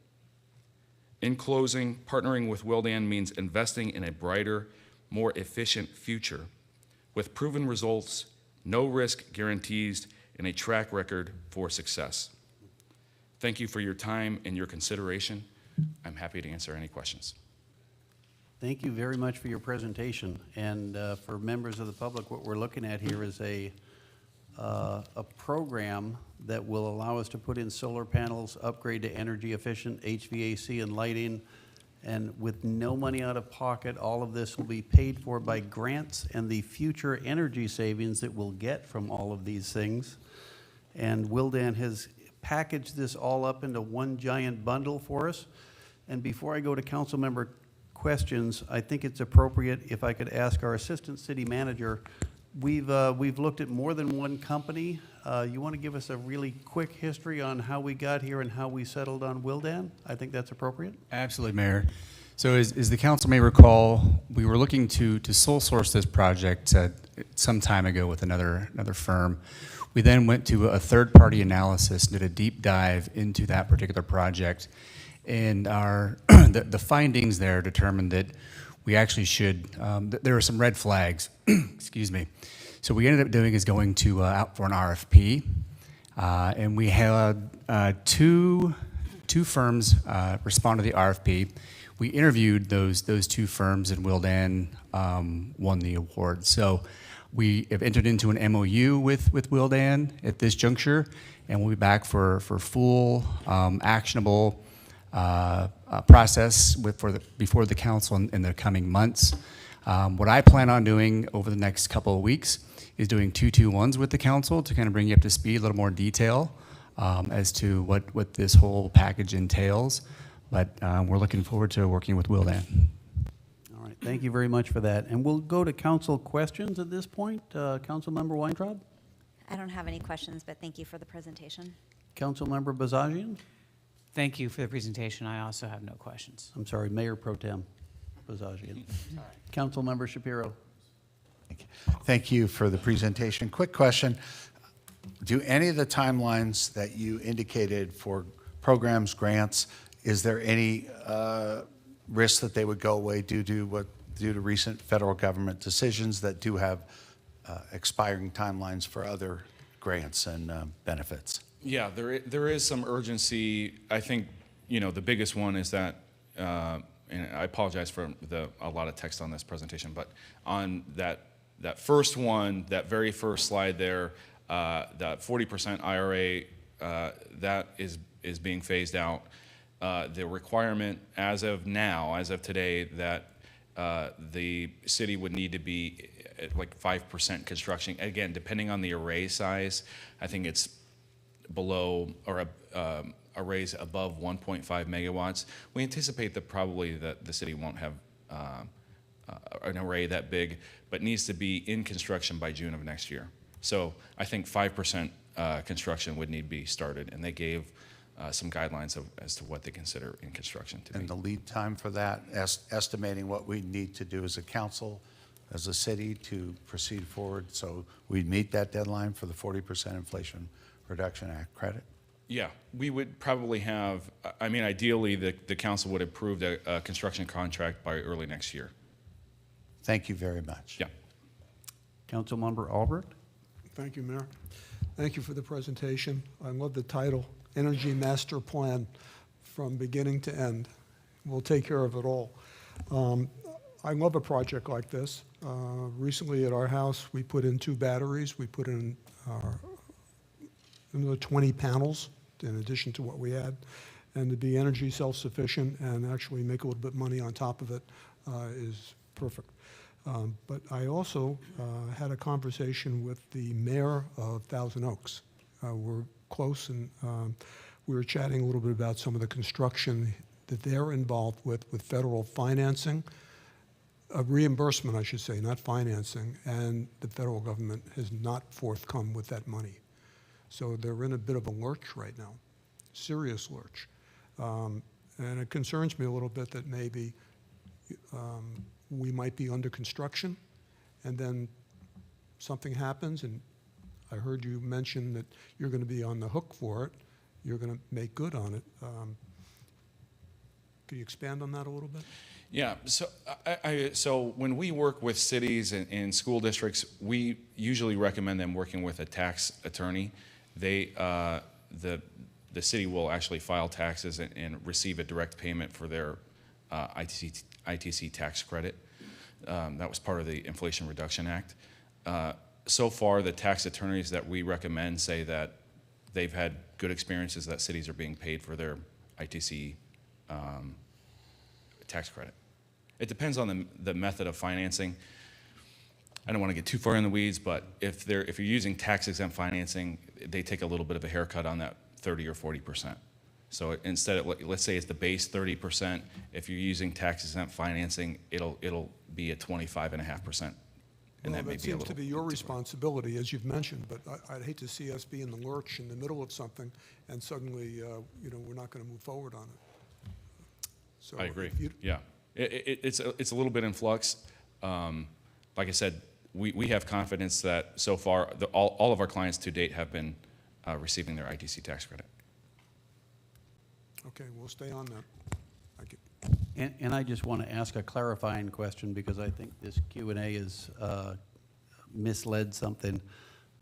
M: In closing, partnering with Willdan means investing in a brighter, more efficient future with proven results, no risk guarantees, and a track record for success. Thank you for your time and your consideration. I'm happy to answer any questions.
A: Thank you very much for your presentation. And for members of the public, what we're looking at here is a program that will allow us to put in solar panels, upgrade to energy efficient HVAC and lighting, and with no money out of pocket, all of this will be paid for by grants and the future energy savings that we'll get from all of these things. And Willdan has packaged this all up into one giant bundle for us. And before I go to council member questions, I think it's appropriate if I could ask our assistant city manager. We've looked at more than one company. You want to give us a really quick history on how we got here and how we settled on Willdan? I think that's appropriate.
N: Absolutely, Mayor. So as the council may recall, we were looking to sole source this project some time ago with another firm. We then went to a third-party analysis, did a deep dive into that particular project, and the findings there determined that we actually should, there were some red flags, excuse me. So what we ended up doing is going to out for an RFP, and we had two firms respond to the RFP. We interviewed those two firms, and Willdan won the award. So we have entered into an MOU with Willdan at this juncture, and we'll be back for full actionable process before the council in the coming months. What I plan on doing over the next couple of weeks is doing 221s with the council to kind of bring you up to speed, a little more detail as to what this whole package entails. But we're looking forward to working with Willdan.
A: All right, thank you very much for that. And we'll go to council questions at this point. Council member Weintraub?
O: I don't have any questions, but thank you for the presentation.
A: Council member Bazagian?
I: Thank you for the presentation. I also have no questions.
A: I'm sorry, Mayor Pro Tem Bazagian. Council member Shapiro?
D: Thank you for the presentation. Quick question. Do any of the timelines that you indicated for programs, grants, is there any risk that they would go away due to recent federal government decisions that do have expiring timelines for other grants and benefits?
M: Yeah, there is some urgency. I think, the biggest one is that and I apologize for a lot of text on this presentation, but on that first one, that very first slide there, that 40% IRA, that is being phased out. The requirement as of now, as of today, that the city would need to be at like 5% construction. Again, depending on the array size, I think it's below or arrays above 1.5 megawatts. We anticipate that probably that the city won't have an array that big, but needs to be in construction by June of next year. So I think 5% construction would need to be started, and they gave some guidelines as to what they consider in construction to be.
D: And the lead time for that, estimating what we need to do as a council, as a city to proceed forward, so we'd meet that deadline for the 40% Inflation Reduction Act credit?
M: Yeah, we would probably have, I mean, ideally, the council would approve a construction contract by early next year.
D: Thank you very much.
M: Yeah.
A: Councilmember Albrecht?
J: Thank you, Mayor. Thank you for the presentation. I love the title, Energy Master Plan, from beginning to end. We'll take care of it all. I love a project like this. Recently at our house, we put in 2 batteries. We put in another 20 panels in addition to what we had. And to be energy self-sufficient and actually make a little bit of money on top of it is perfect. But I also had a conversation with the mayor of Thousand Oaks. We're close, and we were chatting a little bit about some of the construction that they're involved with federal financing, reimbursement, I should say, not financing, and the federal government has not forthcome with that money. So they're in a bit of a lurch right now, serious lurch. And it concerns me a little bit that maybe we might be under construction, and then something happens, and I heard you mention that you're going to be on the hook for it. You're going to make good on it. Could you expand on that a little bit?
M: Yeah, so so when we work with cities and school districts, we usually recommend them working with a tax attorney. They, the city will actually file taxes and receive a direct payment for their ITC tax credit. That was part of the Inflation Reduction Act. So far, the tax attorneys that we recommend say that they've had good experiences that cities are being paid for their ITC tax credit. It depends on the method of financing. I don't want to get too far in the weeds, but if you're using tax-exempt financing, they take a little bit of a haircut on that 30 or 40%. So instead of, let's say it's the base 30%, if you're using tax-exempt financing, it'll be at 25.5%. And
J: Well,
M: that may
J: that
M: be a
J: seems to
M: little
J: be your responsibility, as you've mentioned, but I'd hate to see us be in the lurch in the middle of something, and suddenly, we're not going to move forward on it. So
M: I agree.
J: if you-
M: Yeah, it's a little bit in flux. Like I said, we have confidence that so far all of our clients to date have been receiving their ITC tax credit.
J: Okay, we'll stay on that. Thank you.
A: And I just want to ask a clarifying question, because I think this Q&A is misled something.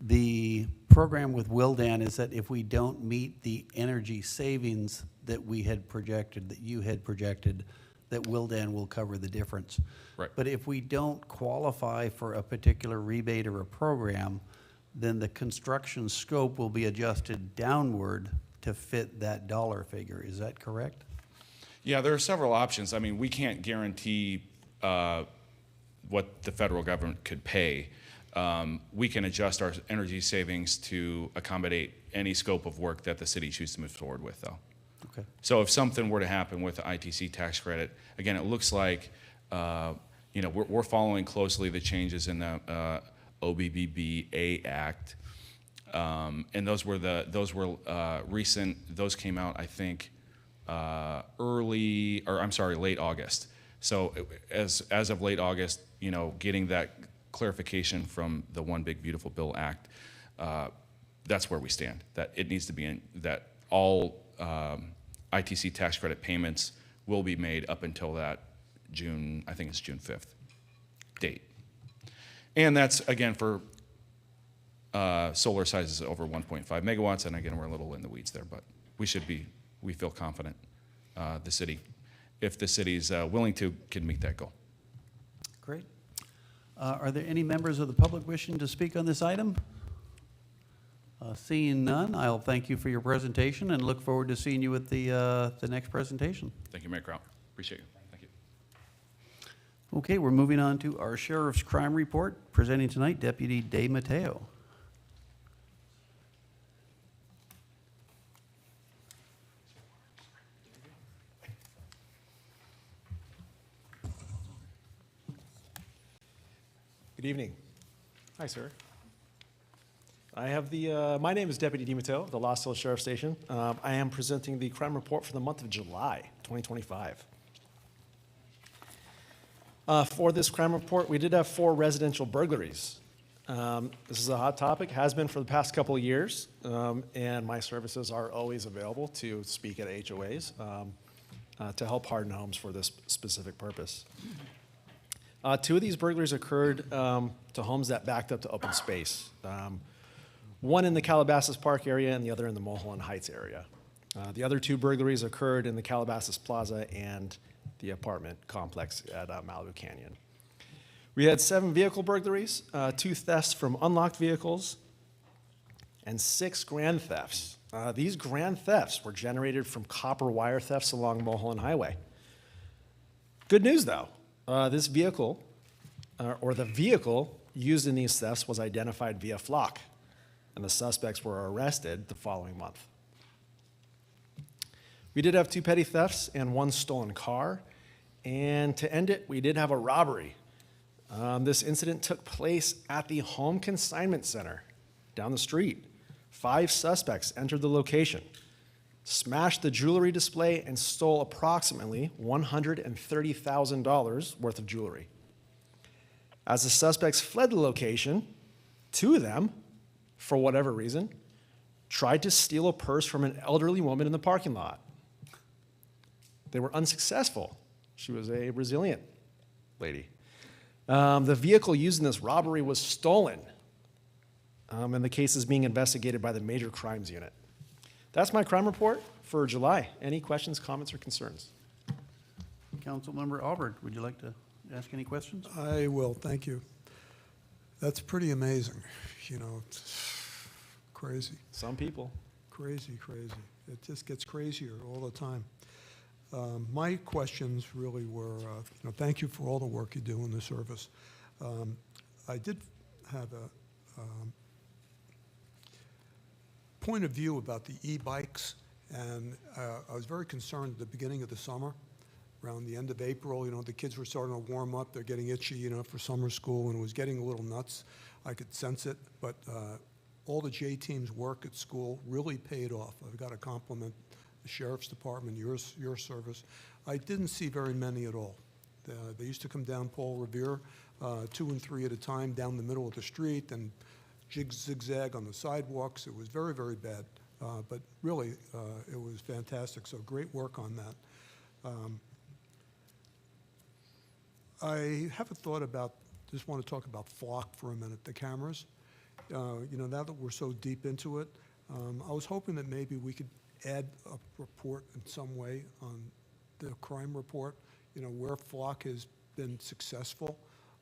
A: The program with Wildan is that if we don't meet the energy savings that we had projected, that you had projected, that Wildan will cover the difference.
M: Right.
A: But if we don't qualify for a particular rebate or a program, then the construction scope will be adjusted downward to fit that dollar figure. Is that correct?
M: Yeah, there are several options. I mean, we can't guarantee what the federal government could pay. We can adjust our energy savings to accommodate any scope of work that the city chooses to move forward with, though.
A: Okay.
M: So if something were to happen with the ITC tax credit, again, it looks like we're following closely the changes in the OBBBA Act, and those were recent. Those came out, I think, late August. So as of late August, getting that clarification from the One Big Beautiful Bill Act, that's where we stand. That it needs to be in that all ITC tax credit payments will be made up until that June, I think it's June 5th date. And that's, again, for solar sizes over 1.5 megawatts. And again, we're a little in the weeds there, but we feel confident, the city. if the city's willing to, can meet that goal.
A: Great. Are there any members of the public wishing to speak on this item? Seeing none, I'll thank you for your presentation and look forward to seeing you at the next presentation.
M: Thank you, Mayor Kraut. Appreciate you. Thank you.
A: Okay, we're moving on to our Sheriff's Crime Report. Presenting tonight, Deputy De Mateo.
P: Good evening. Hi, sir. I have my name is Deputy DiMatteo, the Los Angeles Sheriff Station. I am presenting the crime report for the month of July, 2025. For this crime report, we did have 4 residential burglaries. This is a hot topic, has been for the past couple of years, and my services are always available to speak at HOAs to help harden homes for this specific purpose. 2 of these burglaries occurred to homes that backed up to open space. One in the Calabasas Park area and the other in the Mulholland Heights area. The other 2 burglaries occurred in the Calabasas Plaza and the apartment complex at Malibu Canyon. We had 7 vehicle burglaries, 2 thefts from unlocked vehicles, and 6 grand thefts. These grand thefts were generated from copper wire thefts along Mulholland Highway. Good news, though. This vehicle, or the vehicle used in these thefts, was identified via flock, and the suspects were arrested the following month. We did have 2 petty thefts and 1 stolen car, and to end it, we did have a robbery. This incident took place at the Home Consignment Center down the street. 5 suspects entered the location, smashed the jewelry display, and stole approximately $130,000 worth of jewelry. As the suspects fled the location, 2 of them, for whatever reason, tried to steal a purse from an elderly woman in the parking lot. They were unsuccessful. She was a resilient lady. The vehicle used in this robbery was stolen, and the case is being investigated by the Major Crimes Unit. That's my crime report for July. Any questions, comments, or concerns?
A: Councilmember Albert, would you like to ask any questions?
J: I will, thank you. That's pretty amazing, it's crazy.
P: Some people.
J: Crazy. It just gets crazier all the time. My questions really were, thank you for all the work you do in the service. I did have a point of view about the e-bikes, and I was very concerned at the beginning of the summer, around the end of April, the kids were starting to warm up, they're getting itchy, for summer school, and it was getting a little nuts. I could sense it, but all the J-Team's work at school really paid off. I've got to compliment the Sheriff's Department, your service. I didn't see very many at all. They used to come down Paul Revere, 2 and 3 at a time, down the middle of the street, and zigzag on the sidewalks. It was very, very bad, but really, it was fantastic. So great work on that. I have a thought about, just want to talk about flock for a minute, the cameras. Now that we're so deep into it, I was hoping that maybe we could add a report in some way on the crime report, where flock has been successful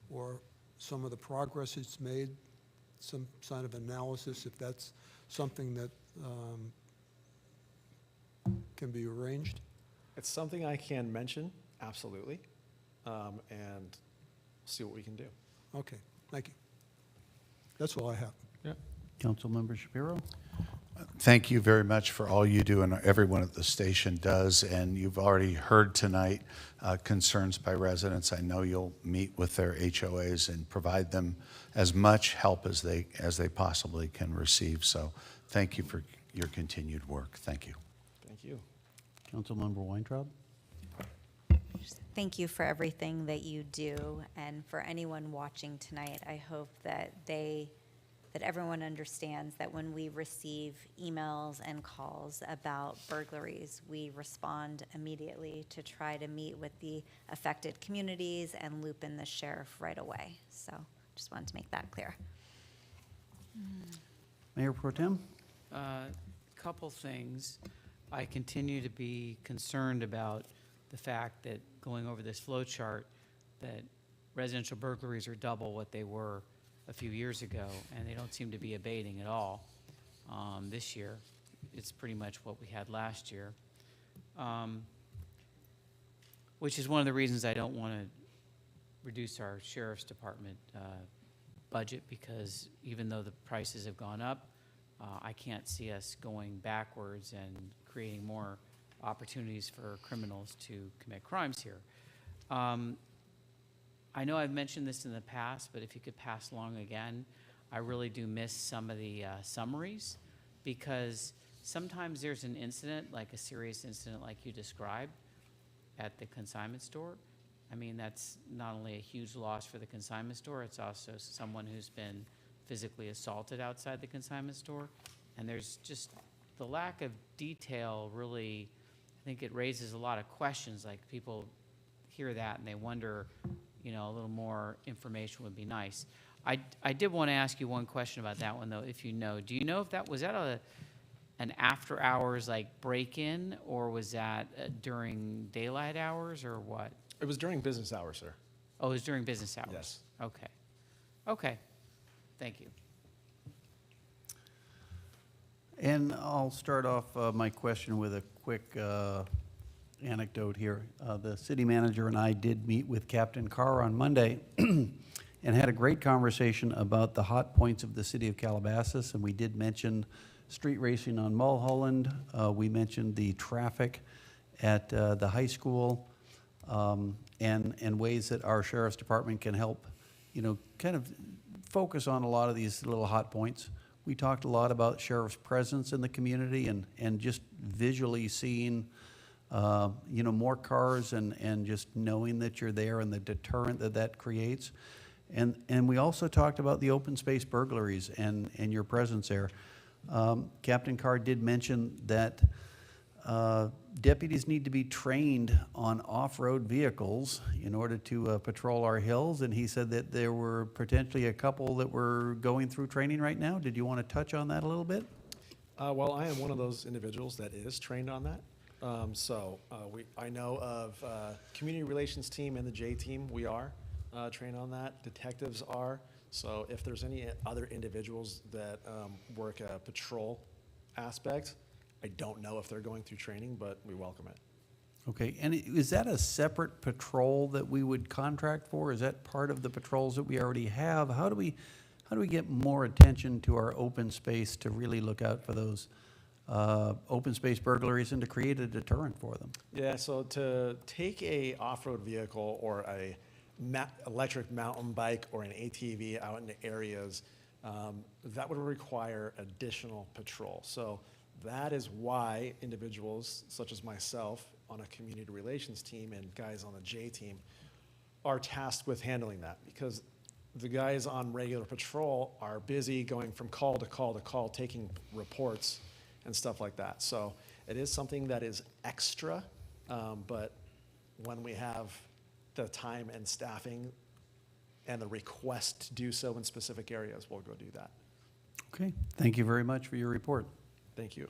J: or some of the progress it's made, some kind of analysis, if that's something that can be arranged.
P: It's something I can mention, absolutely, and see what we can do.
J: Okay, thank you. That's all I have.
P: Yeah.
A: Councilmember Shapiro?
D: Thank you very much for all you do and everyone at the station does. And you've already heard tonight concerns by residents. I know you'll meet with their HOAs and provide them as much help as they possibly can receive. So thank you for your continued work. Thank you.
P: Thank you.
A: Councilmember Weintraub?
O: Thank you for everything that you do, and for anyone watching tonight, I hope that everyone understands that when we receive emails and calls about burglaries, we respond immediately to try to meet with the affected communities and loop in the sheriff right away. So just wanted to make that clear.
A: Mayor Pro Tem?
I: Couple things. I continue to be concerned about the fact that going over this flow chart, that residential burglaries are double what they were a few years ago, and they don't seem to be abating at all this year. It's pretty much what we had last year, which is one of the reasons I don't want to reduce our sheriff's department budget, because even though the prices have gone up, I can't see us going backwards and creating more opportunities for criminals to commit crimes here. I know I've mentioned this in the past, but if you could pass along again, I really do miss some of the summaries, because sometimes there's an incident, like a serious incident like you described at the consignment store. I mean, that's not only a huge loss for the consignment store, it's also someone who's been physically assaulted outside the consignment store. And there's just the lack of detail really, I think it raises a lot of questions. Like, people hear that and they wonder, you know, a little more information would be nice. I did want to ask you one question about that one, though, if you know. Do you know if that was an after hours like break-in, or was that during daylight hours, or what?
P: It was during business hours, sir.
I: Oh, it was during business hours?
P: Yes.
I: Okay. Okay. Thank you.
A: And I'll start off my question with a quick anecdote here. The city manager and I did meet with Captain Carr on Monday and had a great conversation about the hot points of the city of Calabasas, and we did mention street racing on Mulholland. We mentioned the traffic at the high school, and ways that our sheriff's department can help, you know, kind of focus on a lot of these little hot points. We talked a lot about sheriff's presence in the community and just visually seeing, you know, more cars and just knowing that you're there and the deterrent that that creates. And we also talked about the open space burglaries and your presence there. Captain Carr did mention that deputies need to be trained on off-road vehicles in order to patrol our hills, and he said that there were potentially a couple that were going through training right now. Did you want to touch on that a little bit?
P: Well, I am one of those individuals that is trained on that. I know of community relations team and the J team. We are trained on that. Detectives are. So if there's any other individuals that work a patrol aspect, I don't know if they're going through training, but we welcome it.
A: Okay, and is that a separate patrol that we would contract for? Is that part of the patrols that we already have? How do we get more attention to our open space to really look out for those open space burglaries and to create a deterrent for them?
P: Yeah, so to take a off-road vehicle or a electric mountain bike or an ATV out into areas, that would require additional patrol. So that is why individuals such as myself on a community relations team and guys on the J team are tasked with handling that, because the guys on regular patrol are busy going from call to call to call, taking reports and stuff like that. So it is something that is extra, but when we have the time and staffing and the request to do so in specific areas, we'll go do that.
A: Okay, thank you very much for your report.
P: Thank you.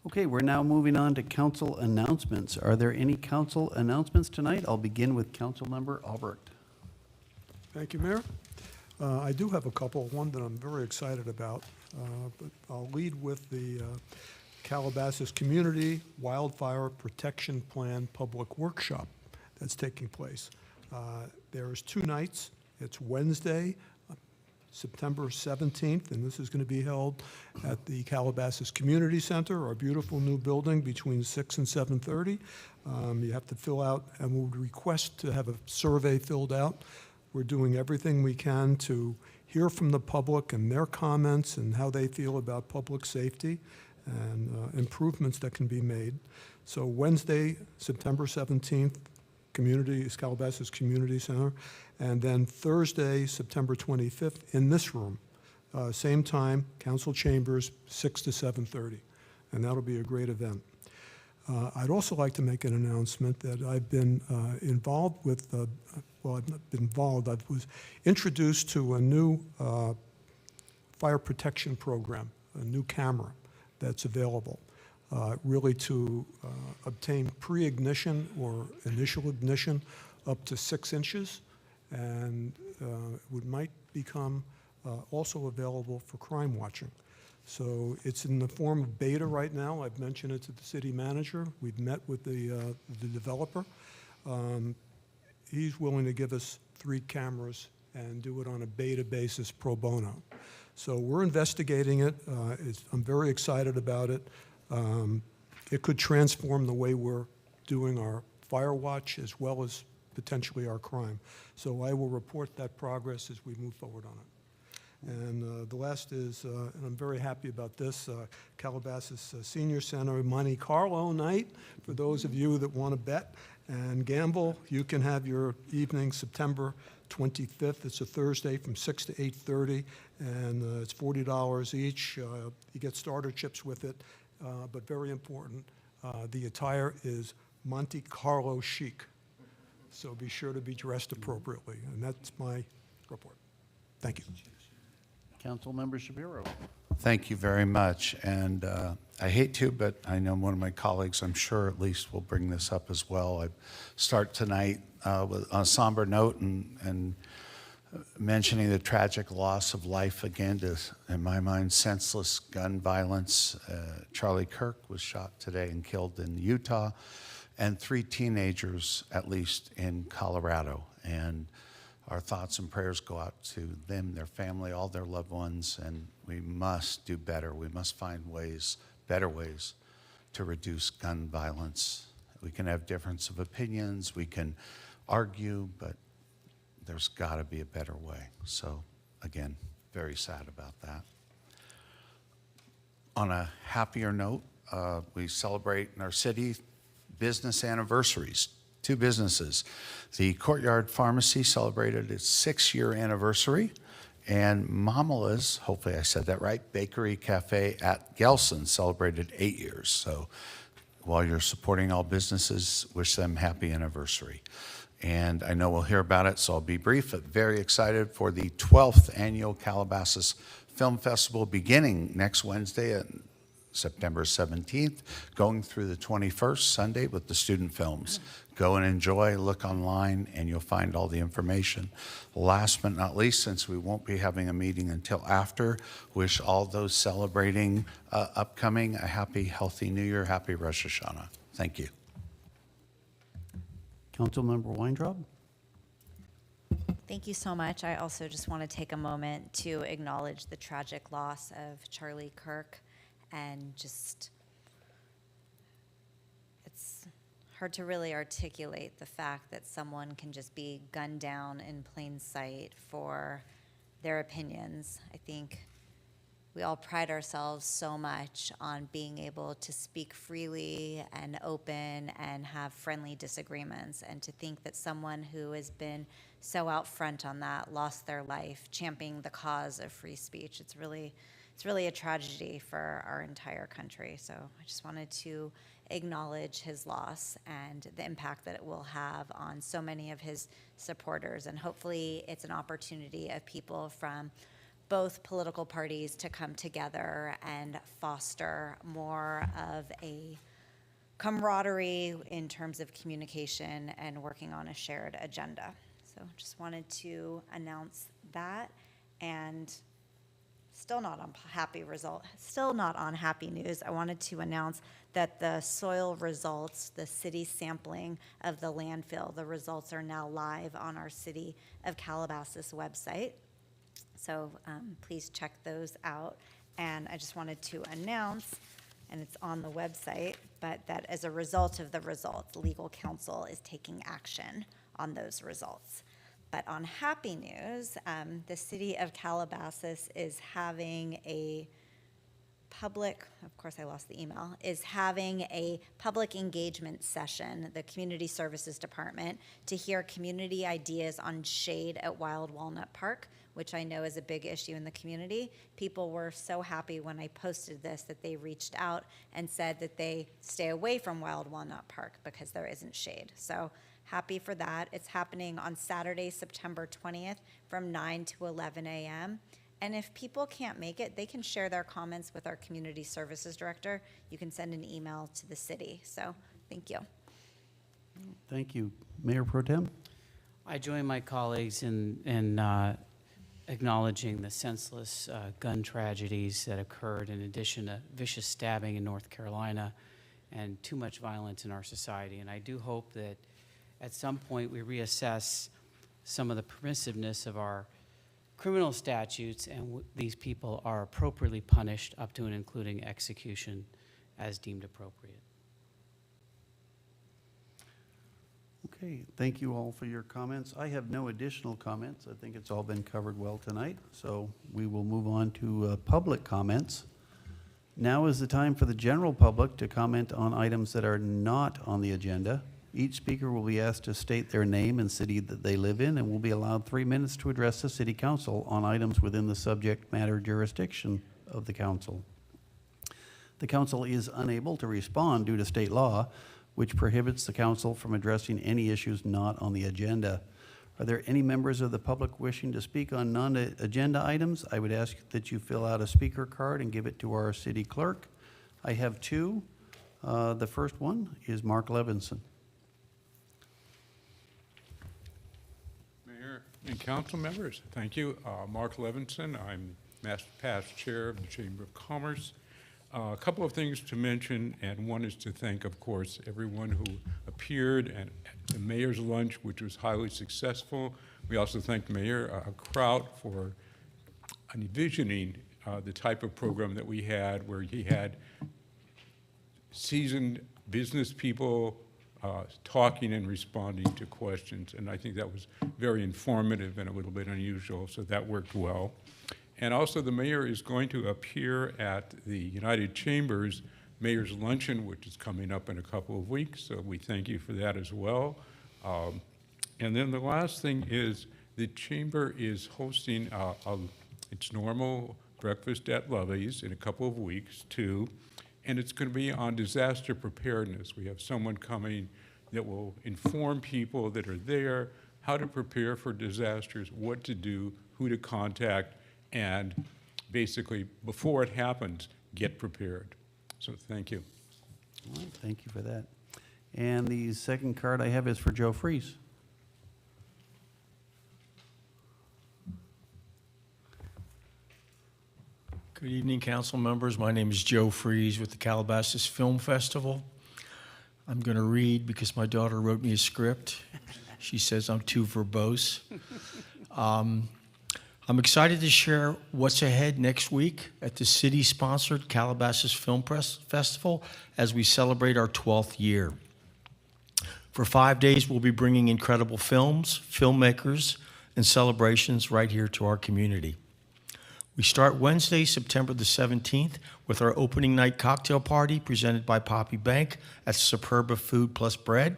A: Okay, we're now moving on to council announcements. Are there any council announcements tonight? I'll begin with Councilmember Albrecht.
J: Thank you, Mayor. I do have a couple, one that I'm very excited about, but I'll lead with the Calabasas Community Wildfire Protection Plan Public Workshop that's taking place. There's 2 nights. It's Wednesday, September 17th, and this is going to be held at the Calabasas Community Center, our beautiful new building, between 6 and 7:30. You have to fill out, and we would request to have a survey filled out. We're doing everything we can to hear from the public and their comments and how they feel about public safety and improvements that can be made. So Wednesday, September 17th, Calabasas Community Center, and then Thursday, September 25th, in this room, same time, council chambers, 6 to 7:30, and that'll be a great event. I'd also like to make an announcement that I've been involved with, well, I've not been involved, I was introduced to a new fire protection program a new camera that's available, really to obtain pre-ignition or initial ignition up to 6 inches, and it might become also available for crime watching. So it's in the form of beta right now. I've mentioned it to the city manager. We've met with the developer. He's willing to give us 3 cameras and do it on a beta basis pro bono. So we're investigating it. I'm very excited about it. It could transform the way we're doing our fire watch as well as potentially our crime. So I will report that progress as we move forward on it. And the last is, and I'm very happy about this, Calabasas Senior Center Monte Carlo night, for those of you that want to bet and gamble. You can have your evening September 25th. It's a Thursday from 6 to 8:30, and it's $40 each. You get starter chips with it, but very important, the attire is Monte Carlo chic. So be sure to be dressed appropriately, and that's my report. Thank you.
A: Councilmember Shapiro.
D: Thank you very much. And I hate to, but I know one of my colleagues, I'm sure at least, will bring this up as well. I start tonight with on a somber note and mentioning the tragic loss of life again to, in my mind, senseless gun violence. Charlie Kirk was shot today and killed in Utah, and 3 teenagers, at least, in Colorado. And our thoughts and prayers go out to them, their family, all their loved ones, and we must do better. We must find ways, better ways, to reduce gun violence. We can have difference of opinions, we can argue, but there's got to be a better way. So, again, very sad about that. On a happier note, we celebrate in our city business anniversaries. 2 businesses. The Courtyard Pharmacy celebrated its 6-year anniversary, and Mamala's, hopefully I said that right, Bakery Cafe at Gelson celebrated 8 years. So while you're supporting all businesses, wish them happy anniversary. And I know we'll hear about it, so I'll be brief, but very excited for the 12th annual Calabasas Film Festival beginning next Wednesday at September 17th, going through the 21st, Sunday, with the student films. Go and enjoy, look online, and you'll find all the information. Last but not least, since we won't be having a meeting until after, wish all those celebrating upcoming a happy, healthy New Year, happy Rosh Hashanah. Thank you.
A: Councilmember Weintraub.
O: Thank you so much. I also just want to take a moment to acknowledge the tragic loss of Charlie Kirk, and just, it's hard to really articulate the fact that someone can just be gunned down in plain sight for their opinions. I think we all pride ourselves so much on being able to speak freely and open and have friendly disagreements, and to think that someone who has been so out front on that lost their life championing the cause of free speech. It's really a tragedy for our entire country. So I just wanted to acknowledge his loss and the impact that it will have on so many of his supporters. And hopefully it's an opportunity of people from both political parties to come together and foster more of a camaraderie in terms of communication and working on a shared agenda. So just wanted to announce that. And still not on happy news, I wanted to announce that the soil results, the city sampling of the landfill, the results are now live on our City of Calabasas website. So please check those out. And I just wanted to announce, and it's on the website, but that as a result of the results, legal counsel is taking action on those results. But on happy news, the City of Calabasas is having a public, of course I lost the email, is having a public engagement session, the Community Services Department, to hear community ideas on shade at Wild Walnut Park, which I know is a big issue in the community. People were so happy when I posted this that they reached out and said that they stay away from Wild Walnut Park because there isn't shade. So happy for that. It's happening on Saturday, September 20th from 9 to 11 a.m. And if people can't make it, they can share their comments with our community services director. You can send an email to the city. So thank you.
A: Thank you. Mayor Pro Tem?
I: I join my colleagues in acknowledging the senseless gun tragedies that occurred, in addition to vicious stabbing in North Carolina and too much violence in our society. And I do hope that at some point we reassess some of the permissiveness of our criminal statutes and these people are appropriately punished up to and including execution as deemed appropriate.
A: Okay, thank you all for your comments. I have no additional comments. I think it's all been covered well tonight, so we will move on to public comments. Now is the time for the general public to comment on items that are not on the agenda. Each speaker will be asked to state their name and city that they live in and will be allowed 3 minutes to address the city council on items within the subject matter jurisdiction of the council. The council is unable to respond due to state law, which prohibits the council from addressing any issues not on the agenda. Are there any members of the public wishing to speak on non-agenda items? I would ask that you fill out a speaker card and give it to our city clerk. I have two. The first one is Mark Levinson.
Q: Mayor and council members, thank you. Mark Levinson, I'm past chair of the Chamber of Commerce. A couple of things to mention, and one is to thank, of course, everyone who appeared at the mayor's lunch, which was highly successful. We also thank Mayor Kraut for envisioning the type of program that we had, where he had seasoned business people talking and responding to questions, and I think that was very informative and a little bit unusual, so that worked well. And also the mayor is going to appear at the United Chambers Mayor's Luncheon, which is coming up in a couple of weeks, so we thank you for that as well. And then the last thing is the Chamber is hosting its normal breakfast at Lovey's in a couple of weeks too, and it's going to be on disaster preparedness. We have someone coming that will inform people that are there how to prepare for disasters, what to do, who to contact, and basically, before it happens, get prepared. So thank you.
A: All right, thank you for that. And the second card I have is for Joe Fries.
R: Good evening, council members. My name is Joe Fries with the Calabasas Film Festival. I'm going to read because my daughter wrote me a script. She says I'm too verbose. I'm excited to share what's ahead next week at the city-sponsored Calabasas Film Festival as we celebrate our 12th year. For 5 days, we'll be bringing incredible films, filmmakers, and celebrations right here to our community. We start Wednesday, September the 17th, with our opening night cocktail party presented by Poppy Bank at Superba Food Plus Bread.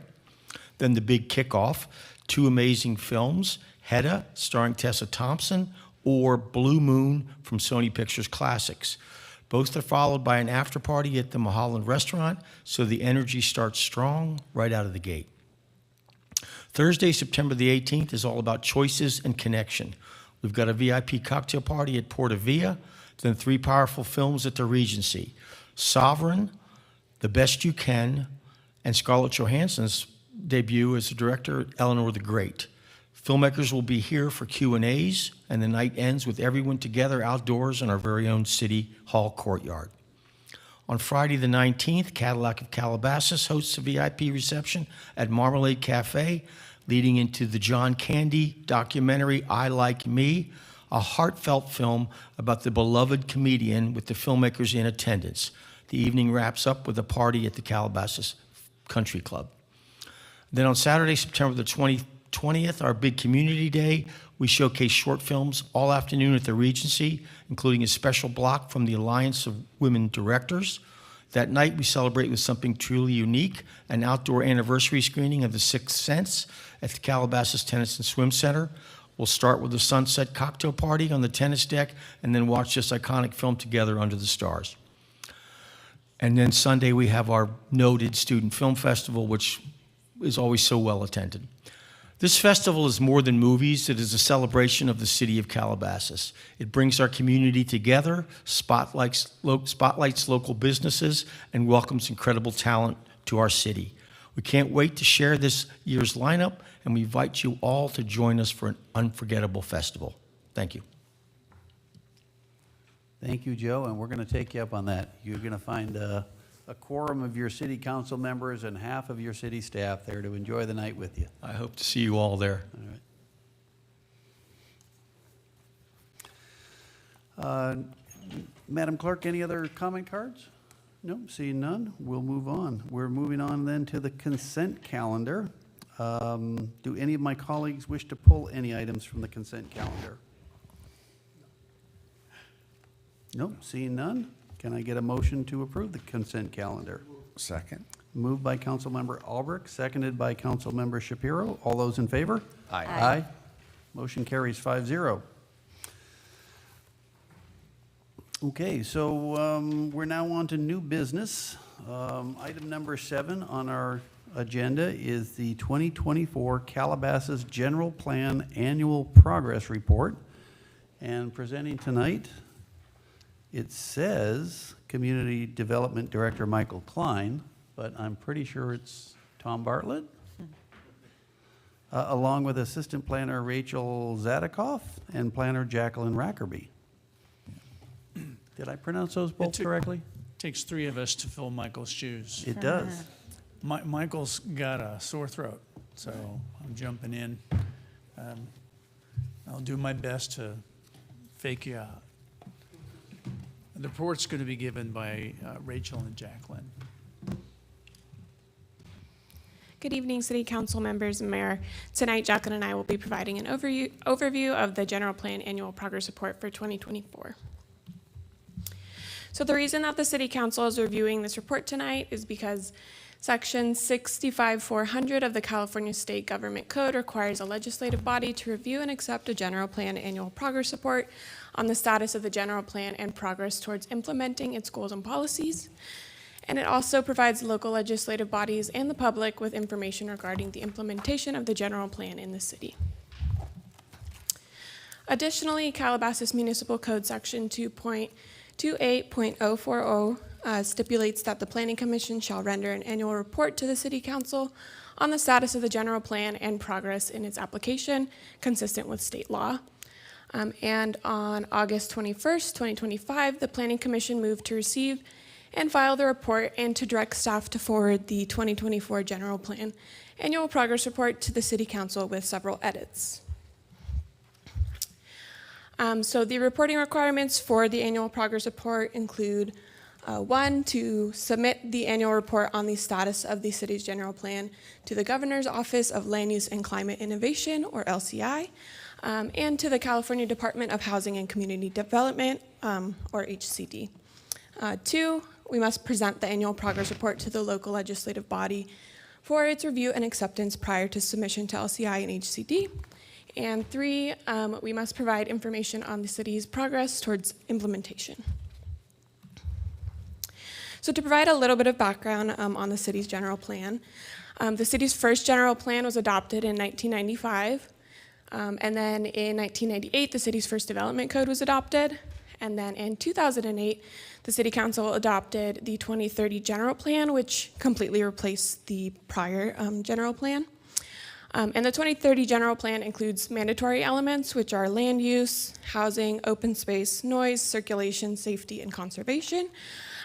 R: Then the big kickoff, two amazing films, Hedda, starring Tessa Thompson, or Blue Moon from Sony Pictures Classics. Both are followed by an after party at the Mulholland Restaurant, so the energy starts strong right out of the gate. Thursday, September the 18th, is all about choices and connection. We've got a VIP cocktail party at Porta Via, then three powerful films at the Regency: Sovereign, The Best You Can, and Scarlett Johansson's debut as the director, Eleanor the Great. Filmmakers will be here for Q&As, and the night ends with everyone together outdoors in our very own City Hall courtyard. On Friday the 19th, Cadillac of Calabasas hosts a VIP reception at Marmalade Cafe, leading into the John Candy documentary, I Like Me, a heartfelt film about the beloved comedian with the filmmakers in attendance. The evening wraps up with a party at the Calabasas Country Club. Then on Saturday, September the 20th, our big community day, we showcase short films all afternoon at the Regency, including a special block from the Alliance of Women Directors. That night, we celebrate with something truly unique, an outdoor anniversary screening of The Sixth Sense at the Calabasas Tennis and Swim Center. We'll start with a sunset cocktail party on the tennis deck and then watch this iconic film together under the stars. And then Sunday, we have our noted student film festival, which is always so well attended. This festival is more than movies. It is a celebration of the city of Calabasas. It brings our community together, spotlights local businesses, and welcomes incredible talent to our city. We can't wait to share this year's lineup, and we invite you all to join us for an unforgettable festival. Thank you.
A: Thank you, Joe, and we're going to take you up on that. You're going to find a quorum of your city council members and half of your city staff there to enjoy the night with you.
R: I hope to see you all there.
A: All right. Madam Clerk, any other comment cards? No, seeing none, we'll move on. We're moving on then to the consent calendar. Do any of my colleagues wish to pull any items from the consent calendar? No, seeing none. Can I get a motion to approve the consent calendar?
D: Second.
A: Moved by Councilmember Albrecht, seconded by Councilmember Shapiro. All those in favor?
D: Aye.
A: Aye. Motion carries 5-0. Okay, so we're now on to new business. Item number 7 on our agenda is the 2024 Calabasas General Plan Annual Progress Report. And presenting tonight, it says Community Development Director Michael Klein, but I'm pretty sure it's Tom Bartlett, along with Assistant Planner Rachel Zadikoff and Planner Jacqueline Rackerby. Did I pronounce those both correctly?
S: Takes 3 of us to fill Michael's shoes.
A: It does.
S: Michael's got a sore throat, so I'm jumping in. I'll do my best to fake you out. The report's going to be given by Rachel and Jacqueline.
T: Good evening, City Council members and Mayor. Tonight, Jacqueline and I will be providing an overview of the General Plan Annual Progress Report for 2024. So the reason that the City Council is reviewing this report tonight is because Section 65400 of the California State Government Code requires a legislative body to review and accept a General Plan Annual Progress Report on the status of the General Plan and progress towards implementing its goals and policies. And it also provides local legislative bodies and the public with information regarding the implementation of the General Plan in the city. Additionally, Calabasas Municipal Code Section 2.28.040 stipulates that the Planning Commission shall render an annual report to the City Council on the status of the General Plan and progress in its application, consistent with state law. And on August 21st, 2025, the Planning Commission moved to receive and file the report and to direct staff to forward the 2024 General Plan Annual Progress Report to the City Council with several edits. So the reporting requirements for the Annual Progress Report include 1, to submit the annual report on the status of the city's general plan to the Governor's Office of Land Use and Climate Innovation, or LCI, and to the California Department of Housing and Community Development, or HCD. 2, we must present the annual progress report to the local legislative body for its review and acceptance prior to submission to LCI and HCD. And 3, we must provide information on the city's progress towards implementation. So to provide a little bit of background on the city's general plan, the city's first general plan was adopted in 1995. And then in 1998, the city's first development code was adopted. And then in 2008, the City Council adopted the 2030 General Plan, which completely replaced the prior general plan. And the 2030 General Plan includes mandatory elements, which are land use, housing, open space, noise, circulation, safety, and conservation,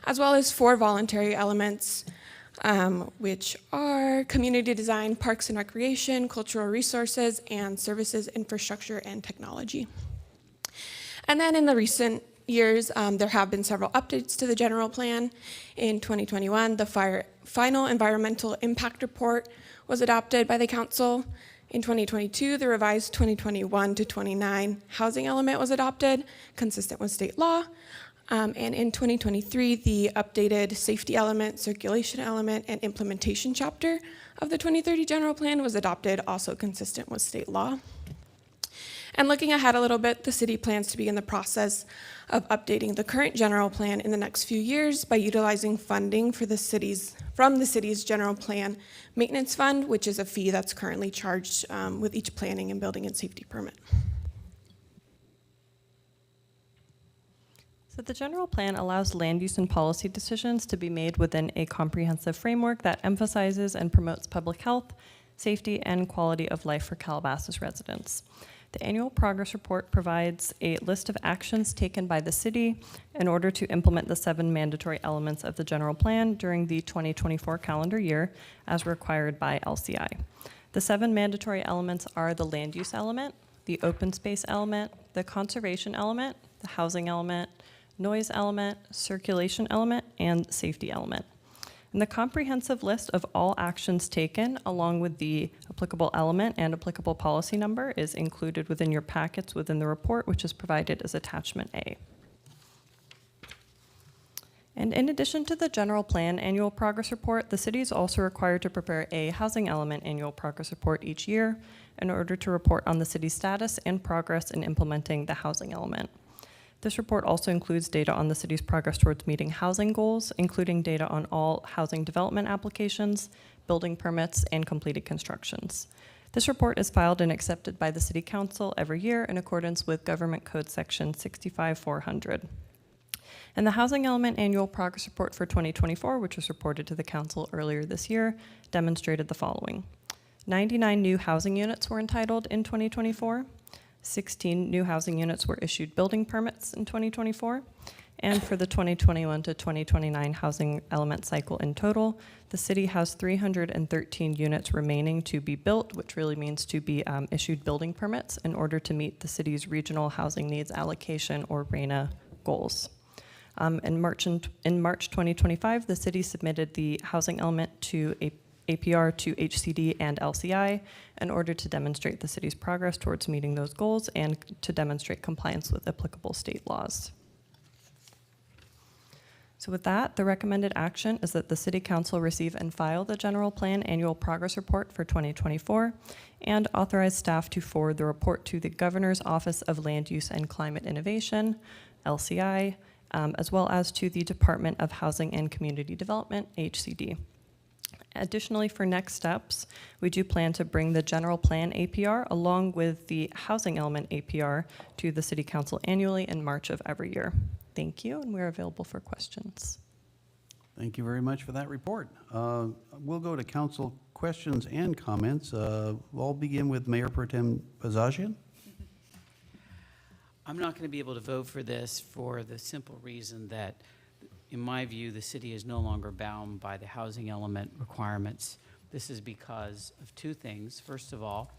T: as well as 4 voluntary elements, which are community design, parks and recreation, cultural resources, and services, infrastructure, and technology. And then in the recent years, there have been several updates to the general plan. In 2021, the final environmental impact report was adopted by the council. In 2022, the revised 2021 to 29 housing element was adopted, consistent with state law. And in 2023, the updated safety element, circulation element, and implementation chapter of the 2030 general plan was adopted, also consistent with state law. And looking ahead a little bit, the city plans to begin the process of updating the current general plan in the next few years by utilizing funding from the city's general plan maintenance fund, which is a fee that's currently charged with each planning and building and safety permit.
U: So the general plan allows land use and policy decisions to be made within a comprehensive framework that emphasizes and promotes public health, safety, and quality of life for Calabasas residents. The annual progress report provides a list of actions taken by the city in order to implement the 7 mandatory elements of the general plan during the 2024 calendar year as required by LCI. The 7 mandatory elements are the land use element, the open space element, the conservation element, the housing element, noise element, circulation element, and safety element. And the comprehensive list of all actions taken, along with the applicable element and applicable policy number, is included within your packets within the report, which is provided as attachment A. And in addition to the general plan annual progress report, the city is also required to prepare a housing element annual progress report each year in order to report on the city's status and progress in implementing the housing element. This report also includes data on the city's progress towards meeting housing goals, including data on all housing development applications, building permits, and completed constructions. This report is filed and accepted by the City Council every year in accordance with Government Code Section 65400. And the housing element annual progress report for 2024, which was reported to the Council earlier this year, demonstrated the following. 99 new housing units were entitled in 2024. 16 new housing units were issued building permits in 2024. And for the 2021 to 2029 housing element cycle in total, the city has 313 units remaining to be built, which really means to be issued building permits in order to meet the city's regional housing needs allocation or RENA goals. In March 2025, the city submitted the housing element to APR to HCD and LCI in order to demonstrate the city's progress towards meeting those goals and to demonstrate compliance with applicable state laws. So with that, the recommended action is that the City Council receive and file the General Plan Annual Progress Report for 2024 and authorize staff to forward the report to the Governor's Office of Land Use and Climate Innovation, LCI, as well as to the Department of Housing and Community Development, HCD. Additionally, for next steps, we do plan to bring the general plan APR along with the housing element APR to the City Council annually in March of every year. Thank you, and we're available for questions.
A: Thank you very much for that report. We'll go to council questions and comments. We'll begin with Mayor Pro Tem Bazagian.
I: I'm not going to be able to vote for this for the simple reason that, in my view, the city is no longer bound by the housing element requirements. This is because of 2 things. First of all,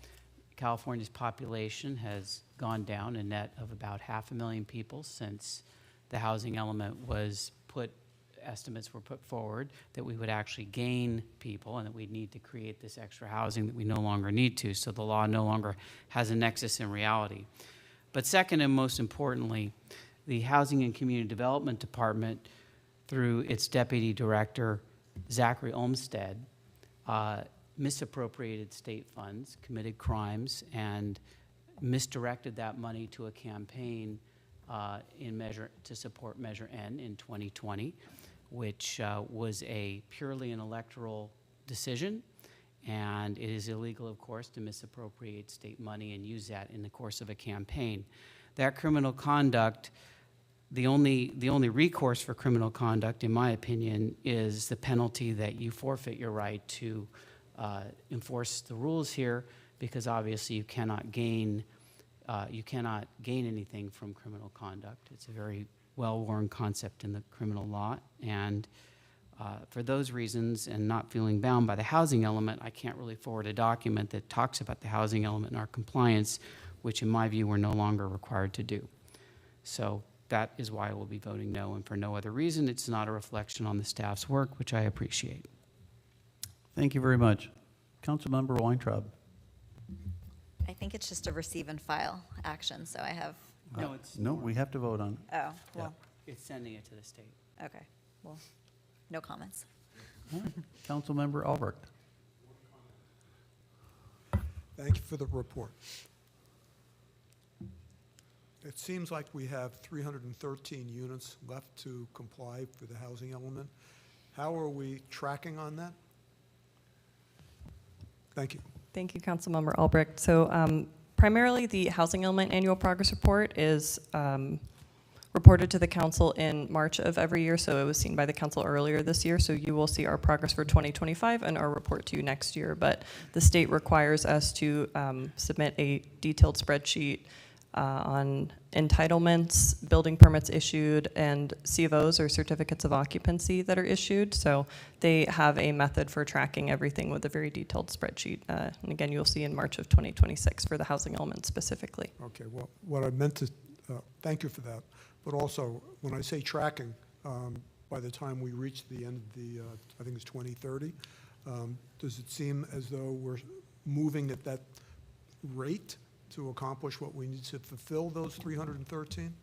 I: California's population has gone down a net of about 500,000 people since the housing element was estimates were put forward that we would actually gain people and that we'd need to create this extra housing that we no longer need to. So the law no longer has a nexus in reality. But second and most importantly, the Housing and Community Development Department, through its Deputy Director, Zachary Olmstead, misappropriated state funds, committed crimes, and misdirected that money to a campaign to support Measure N in 2020, which was purely an electoral decision. And it is illegal, of course, to misappropriate state money and use that in the course of a campaign. That criminal conduct, the only recourse for criminal conduct, in my opinion, is the penalty that you forfeit your right to enforce the rules here, because obviously you cannot gain anything from criminal conduct. It's a very well-worn concept in the criminal law, and for those reasons, and not feeling bound by the housing element, I can't really forward a document that talks about the housing element in our compliance, which in my view we're no longer required to do. So that is why I will be voting no, and for no other reason. It's not a reflection on the staff's work, which I appreciate.
A: Thank you very much. Councilmember Weintraub.
O: I think it's just a receive and file action, so I have.
A: No, we have to vote on it.
O: Oh, well.
I: It's sending it to the state.
O: Okay, well, no comments.
A: All right. Councilmember Albrecht.
J: Thank you for the report. it seems like we have 313 units left to comply for the housing element. How are we tracking on that? Thank you.
U: Thank you, Councilmember Albrecht. So primarily, the housing element annual progress report is reported to the council in March of every year, so it was seen by the council earlier this year. So you will see our progress for 2025 and our report to you next year. But the state requires us to submit a detailed spreadsheet on entitlements, building permits issued, and CFOs, or certificates of occupancy, that are issued. So they have a method for tracking everything with a very detailed spreadsheet. And again, you'll see in March of 2026 for the housing element specifically.
J: Okay, well, what I meant to, thank you for that, but also, when I say tracking, by the time we reach the end of the, I think it's 2030, does it seem as though we're moving at that rate to accomplish what we need to fulfill those 313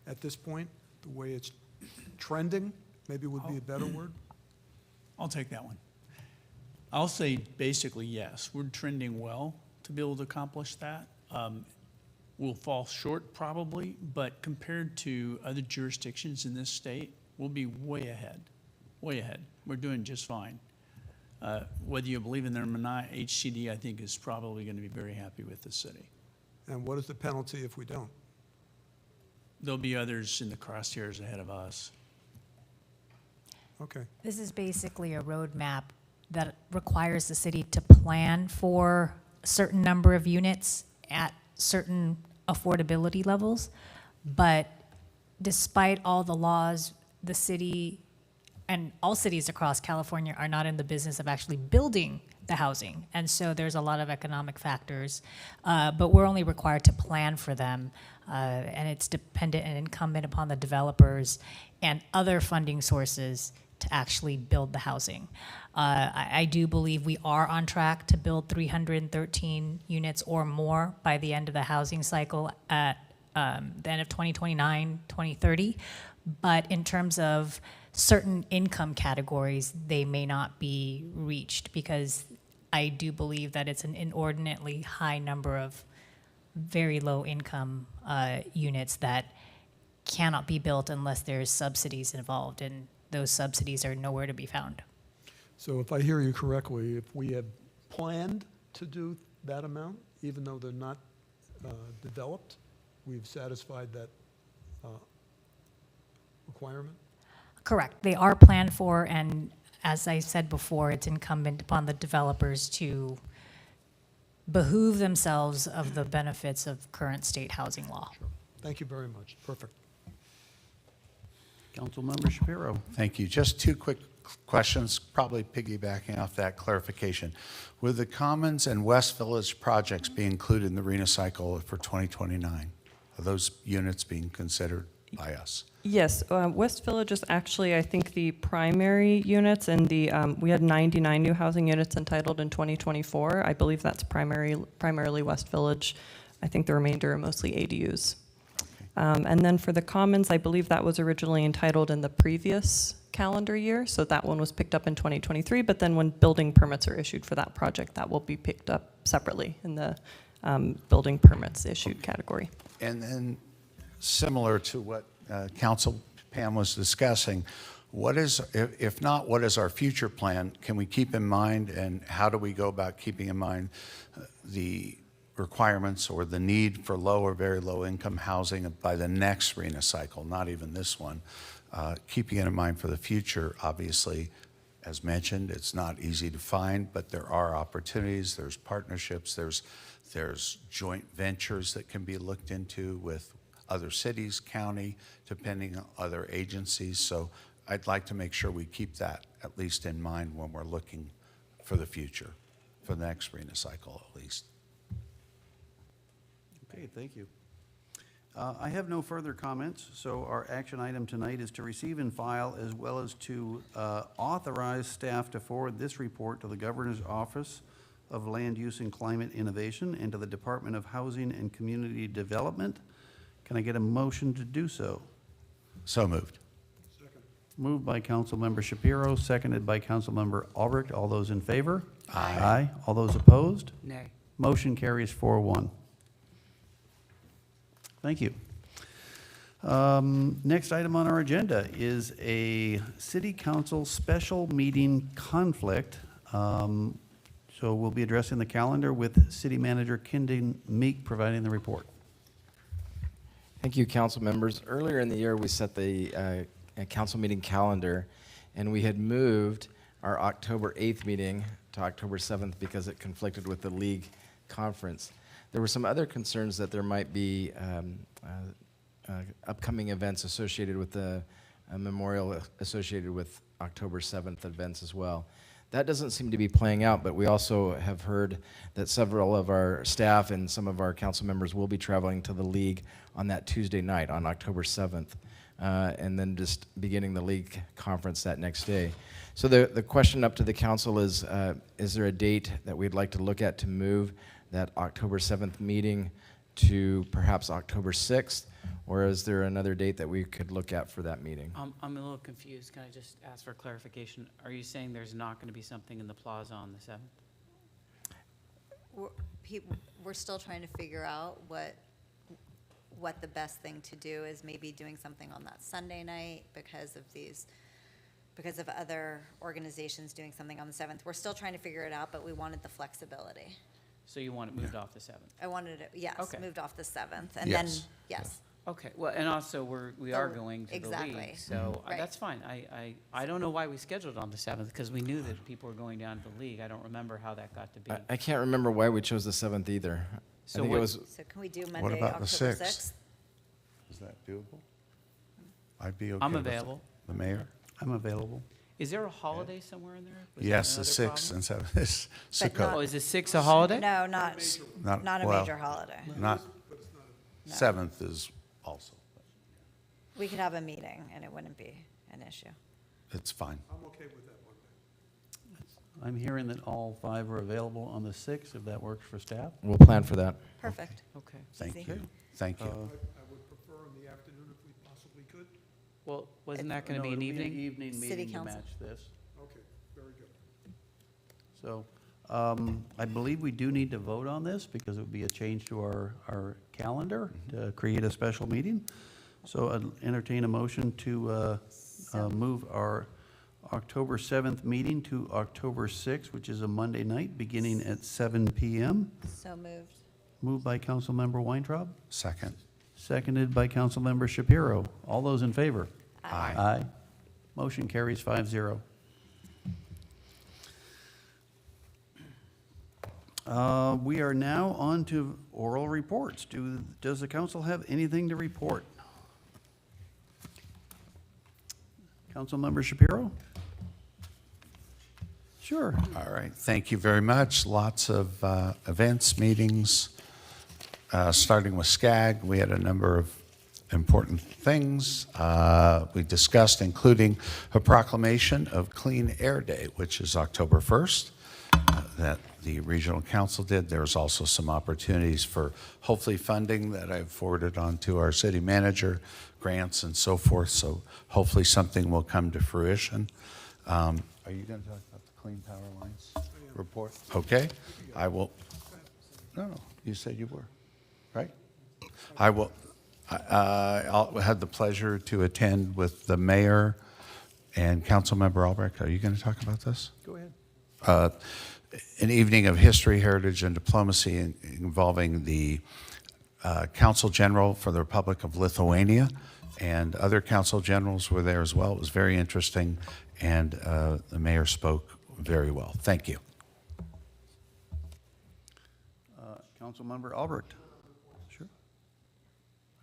J: at this point? The way it's trending, maybe would be a better word?
S: I'll take that one. I'll say basically yes. We're trending well to be able to accomplish that. We'll fall short probably, but compared to other jurisdictions in this state, we'll be way ahead, way ahead. We're doing just fine. Whether you believe in them or not, HCD, I think, is probably going to be very happy with the city.
J: And what is the penalty if we don't?
S: There'll be others in the crosshairs ahead of us.
J: Okay.
L: This is basically a roadmap that requires the city to plan for a certain number of units at certain affordability levels. But despite all the laws, the city and all cities across California are not in the business of actually building the housing. And so there's a lot of economic factors, but we're only required to plan for them. And it's dependent and incumbent upon the developers and other funding sources to actually build the housing. I do believe we are on track to build 313 units or more by the end of the housing cycle at the end of 2029, 2030. But in terms of certain income categories, they may not be reached because I do believe that it's an inordinately high number of very low income units that cannot be built unless there's subsidies involved, and those subsidies are nowhere to be found.
J: So if I hear you correctly, if we had planned to do that amount, even though they're not developed, we've satisfied that requirement?
L: Correct. They are planned for, and as I said before, it's incumbent upon the developers to behoove themselves of the benefits of current state housing law.
J: Sure. Thank you very much. Perfect.
A: Councilmember Shapiro.
D: Thank you. Just two quick questions, probably piggybacking off that clarification. Will the Commons and West Village projects be included in the RENA cycle for 2029? Are those units being considered by us?
U: Yes, West Village is actually, I think, the primary units, and the we had 99 new housing units entitled in 2024. I believe that's primarily West Village. I think the remainder are mostly ADUs. And then for the Commons, I believe that was originally entitled in the previous calendar year, so that one was picked up in 2023, but then when building permits are issued for that project, that will be picked up separately in the building permits issued category.
D: And then, similar to what Council Pam was discussing, what is, if not, what is our future plan? Can we keep in mind, and how do we go about keeping in mind the requirements or the need for low or very low income housing by the next RENA cycle, not even this one? Keeping it in mind for the future, obviously, as mentioned, it's not easy to find, but there are opportunities, there's partnerships, there's joint ventures that can be looked into with other cities, county, depending on other agencies. So I'd like to make sure we keep that at least in mind when we're looking for the future, for the next RENA cycle at least.
A: Okay, thank you. I have no further comments, so our action item tonight is to receive and file, as well as to authorize staff to forward this report to the Governor's Office of Land Use and Climate Innovation and to the Department of Housing and Community Development. Can I get a motion to do so?
D: So moved.
J: Second.
A: Moved by Councilmember Shapiro, seconded by Councilmember Albrecht. All those in favor?
D: Aye.
A: Aye. All those opposed?
I: Nay.
A: Motion carries 4-1. Thank you. Next item on our agenda is a city council special meeting conflict. So we'll be addressing the calendar with City Manager Kendon Meek providing the report.
H: Thank you, council members. Earlier in the year, we set the council meeting calendar, and we had moved our October 8th meeting to October 7th because it conflicted with the league conference. There were some other concerns that there might be upcoming events associated with the memorial associated with October 7th events as well. That doesn't seem to be playing out, but we also have heard that several of our staff and some of our council members will be traveling to the league on that Tuesday night on October 7th, and then just beginning the league conference that next day. So the question up to the council is there a date that we'd like to look at to move that October 7th meeting to perhaps October 6th, or is there another date that we could look at for that meeting?
I: I'm a little confused. Can I just ask for clarification? Are you saying there's not going to be something in the plaza on the 7th?
O: We're still trying to figure out what the best thing to do is, maybe doing something on that Sunday night because of other organizations doing something on the 7th. We're still trying to figure it out, but we wanted the flexibility.
I: So you want it moved off the 7th?
O: I wanted it, yes,
I: Okay.
O: moved off the 7th, and then,
D: Yes.
O: yes.
I: Okay, well, and also we are
O: Oh,
I: going to the
O: exactly.
I: league, so
O: Right.
I: that's fine. I don't know why we scheduled it on the 7th, because we knew that people were going down to the league. I don't remember how that got to be.
H: I can't remember why we chose the 7th either.
I: So
H: I think
I: what-
H: it was,
O: So can we do Monday,
D: What about the
O: October
D: 6th?
O: 6th?
D: Is that doable? I'd be okay
I: I'm
D: with it.
I: available.
D: The mayor?
A: I'm available.
I: Is there a holiday somewhere in there? Was that
D: Yes, the
I: another
D: 6th
I: problem?
D: and 7th is
O: But
D: Sukkot.
I: Oh, is the 6th a holiday?
O: No, not a
D: well,
O: major holiday.
D: Not, 7th is also,
O: We could have a meeting, and it wouldn't be an issue.
D: it's fine.
J: I'm okay with that Monday.
A: I'm hearing that all 5 are available on the 6th, if that works for staff.
H: we'll plan for that.
O: Perfect.
I: Okay.
D: Thank
O: Easy.
D: you. Thank you.
J: I would prefer in the afternoon if we possibly could.
I: Well, wasn't that going
A: No,
I: to be an
A: it'll
I: evening?
A: evening
O: City
A: meeting to
O: council.
A: match this.
J: Okay, very good.
A: So I believe we do need to vote on this because it would be a change to our calendar to create a special meeting. So I'd entertain a motion to move our October 7th meeting to October 6th, which is a Monday night, beginning at 7 PM.
O: So moved.
A: Moved by Councilmember Weintraub,
D: Second.
A: seconded by Councilmember Shapiro. All those in favor?
D: Aye.
A: Aye. Motion carries 5-0. We are now on to oral reports. Does the council have anything to report? Councilmember Shapiro? Sure.
D: All right, thank you very much. Lots of events, meetings, starting with SCAG. We had a number of important things we discussed, including a proclamation of Clean Air Day, which is October 1st, that the regional council did. There's also some opportunities for hopefully funding that I've forwarded on to our city manager, grants and so forth, so hopefully something will come to fruition. Are you going to talk about the Clean Power Lines report? Okay, I will. No, you said you were, right? I will. I had the pleasure to attend with the mayor and Councilmember Albrecht. Are you going to talk about this?
A: Go ahead.
D: An evening of history, heritage, and diplomacy involving the Consul General for the Republic of Lithuania, and other Consul Generals were there as well. It was very interesting, and the mayor spoke very well. Thank you.
A: Councilmember Albrecht? Sure.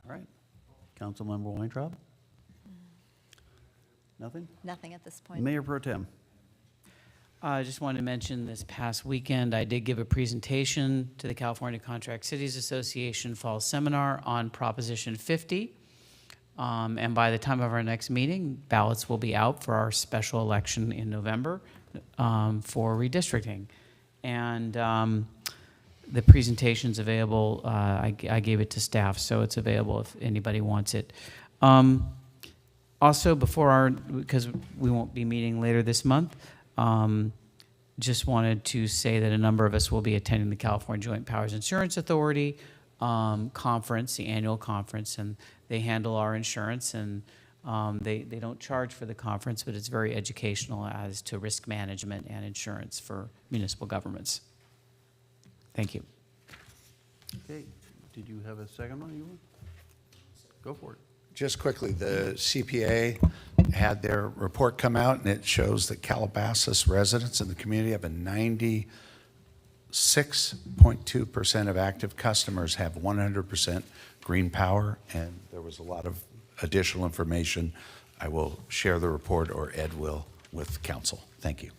A: All right. Councilmember Weintraub? Nothing?
O: Nothing at this point.
A: Mayor Pro Tem?
I: I just wanted to mention this past weekend, I did give a presentation to the California Contract Cities Association Fall Seminar on Proposition 50. And by the time of our next meeting, ballots will be out for our special election in November for redistricting. And the presentation's available. I gave it to staff, so it's available if anybody wants it. Also, because we won't be meeting later this month, just wanted to say that a number of us will be attending the California Joint Powers Insurance Authority conference, the annual conference, and they handle our insurance, and they don't charge for the conference, but it's very educational as to risk management and insurance for municipal governments. Thank you.
A: Okay, did you have a second one you want? Go for it.
D: Just quickly, the CPA had their report come out, and it shows that Calabasas residents in the community have a 96.2% of active customers have 100% green power, and there was a lot of additional information. I will share the report, or Ed will, with council. Thank you.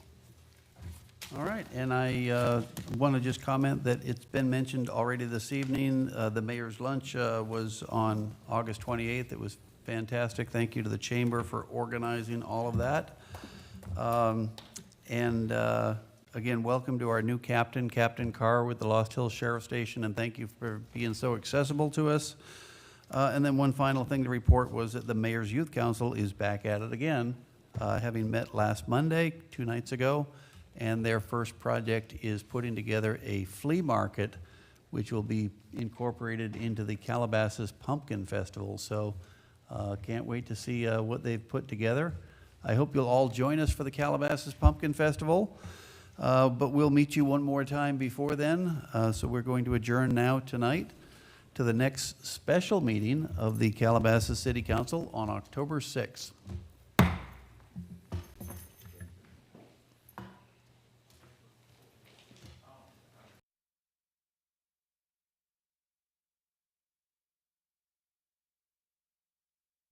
A: All right, and I want to just comment that it's been mentioned already this evening. The mayor's lunch was on August 28th. It was fantastic. Thank you to the chamber for organizing all of that. Again, welcome to our new captain, Captain Carr with the Lost Hills Sheriff Station, and thank you for being so accessible to us. And then one final thing to report was that the Mayor's Youth Council is back at it again, having met last Monday, 2 nights ago. And their first project is putting together a flea market, which will be incorporated into the Calabasas Pumpkin Festival. So can't wait to see what they've put together. I hope you'll all join us for the Calabasas Pumpkin Festival. But we'll meet you one more time before then. So we're going to adjourn now tonight to the next special meeting of the Calabasas City Council on October 6th.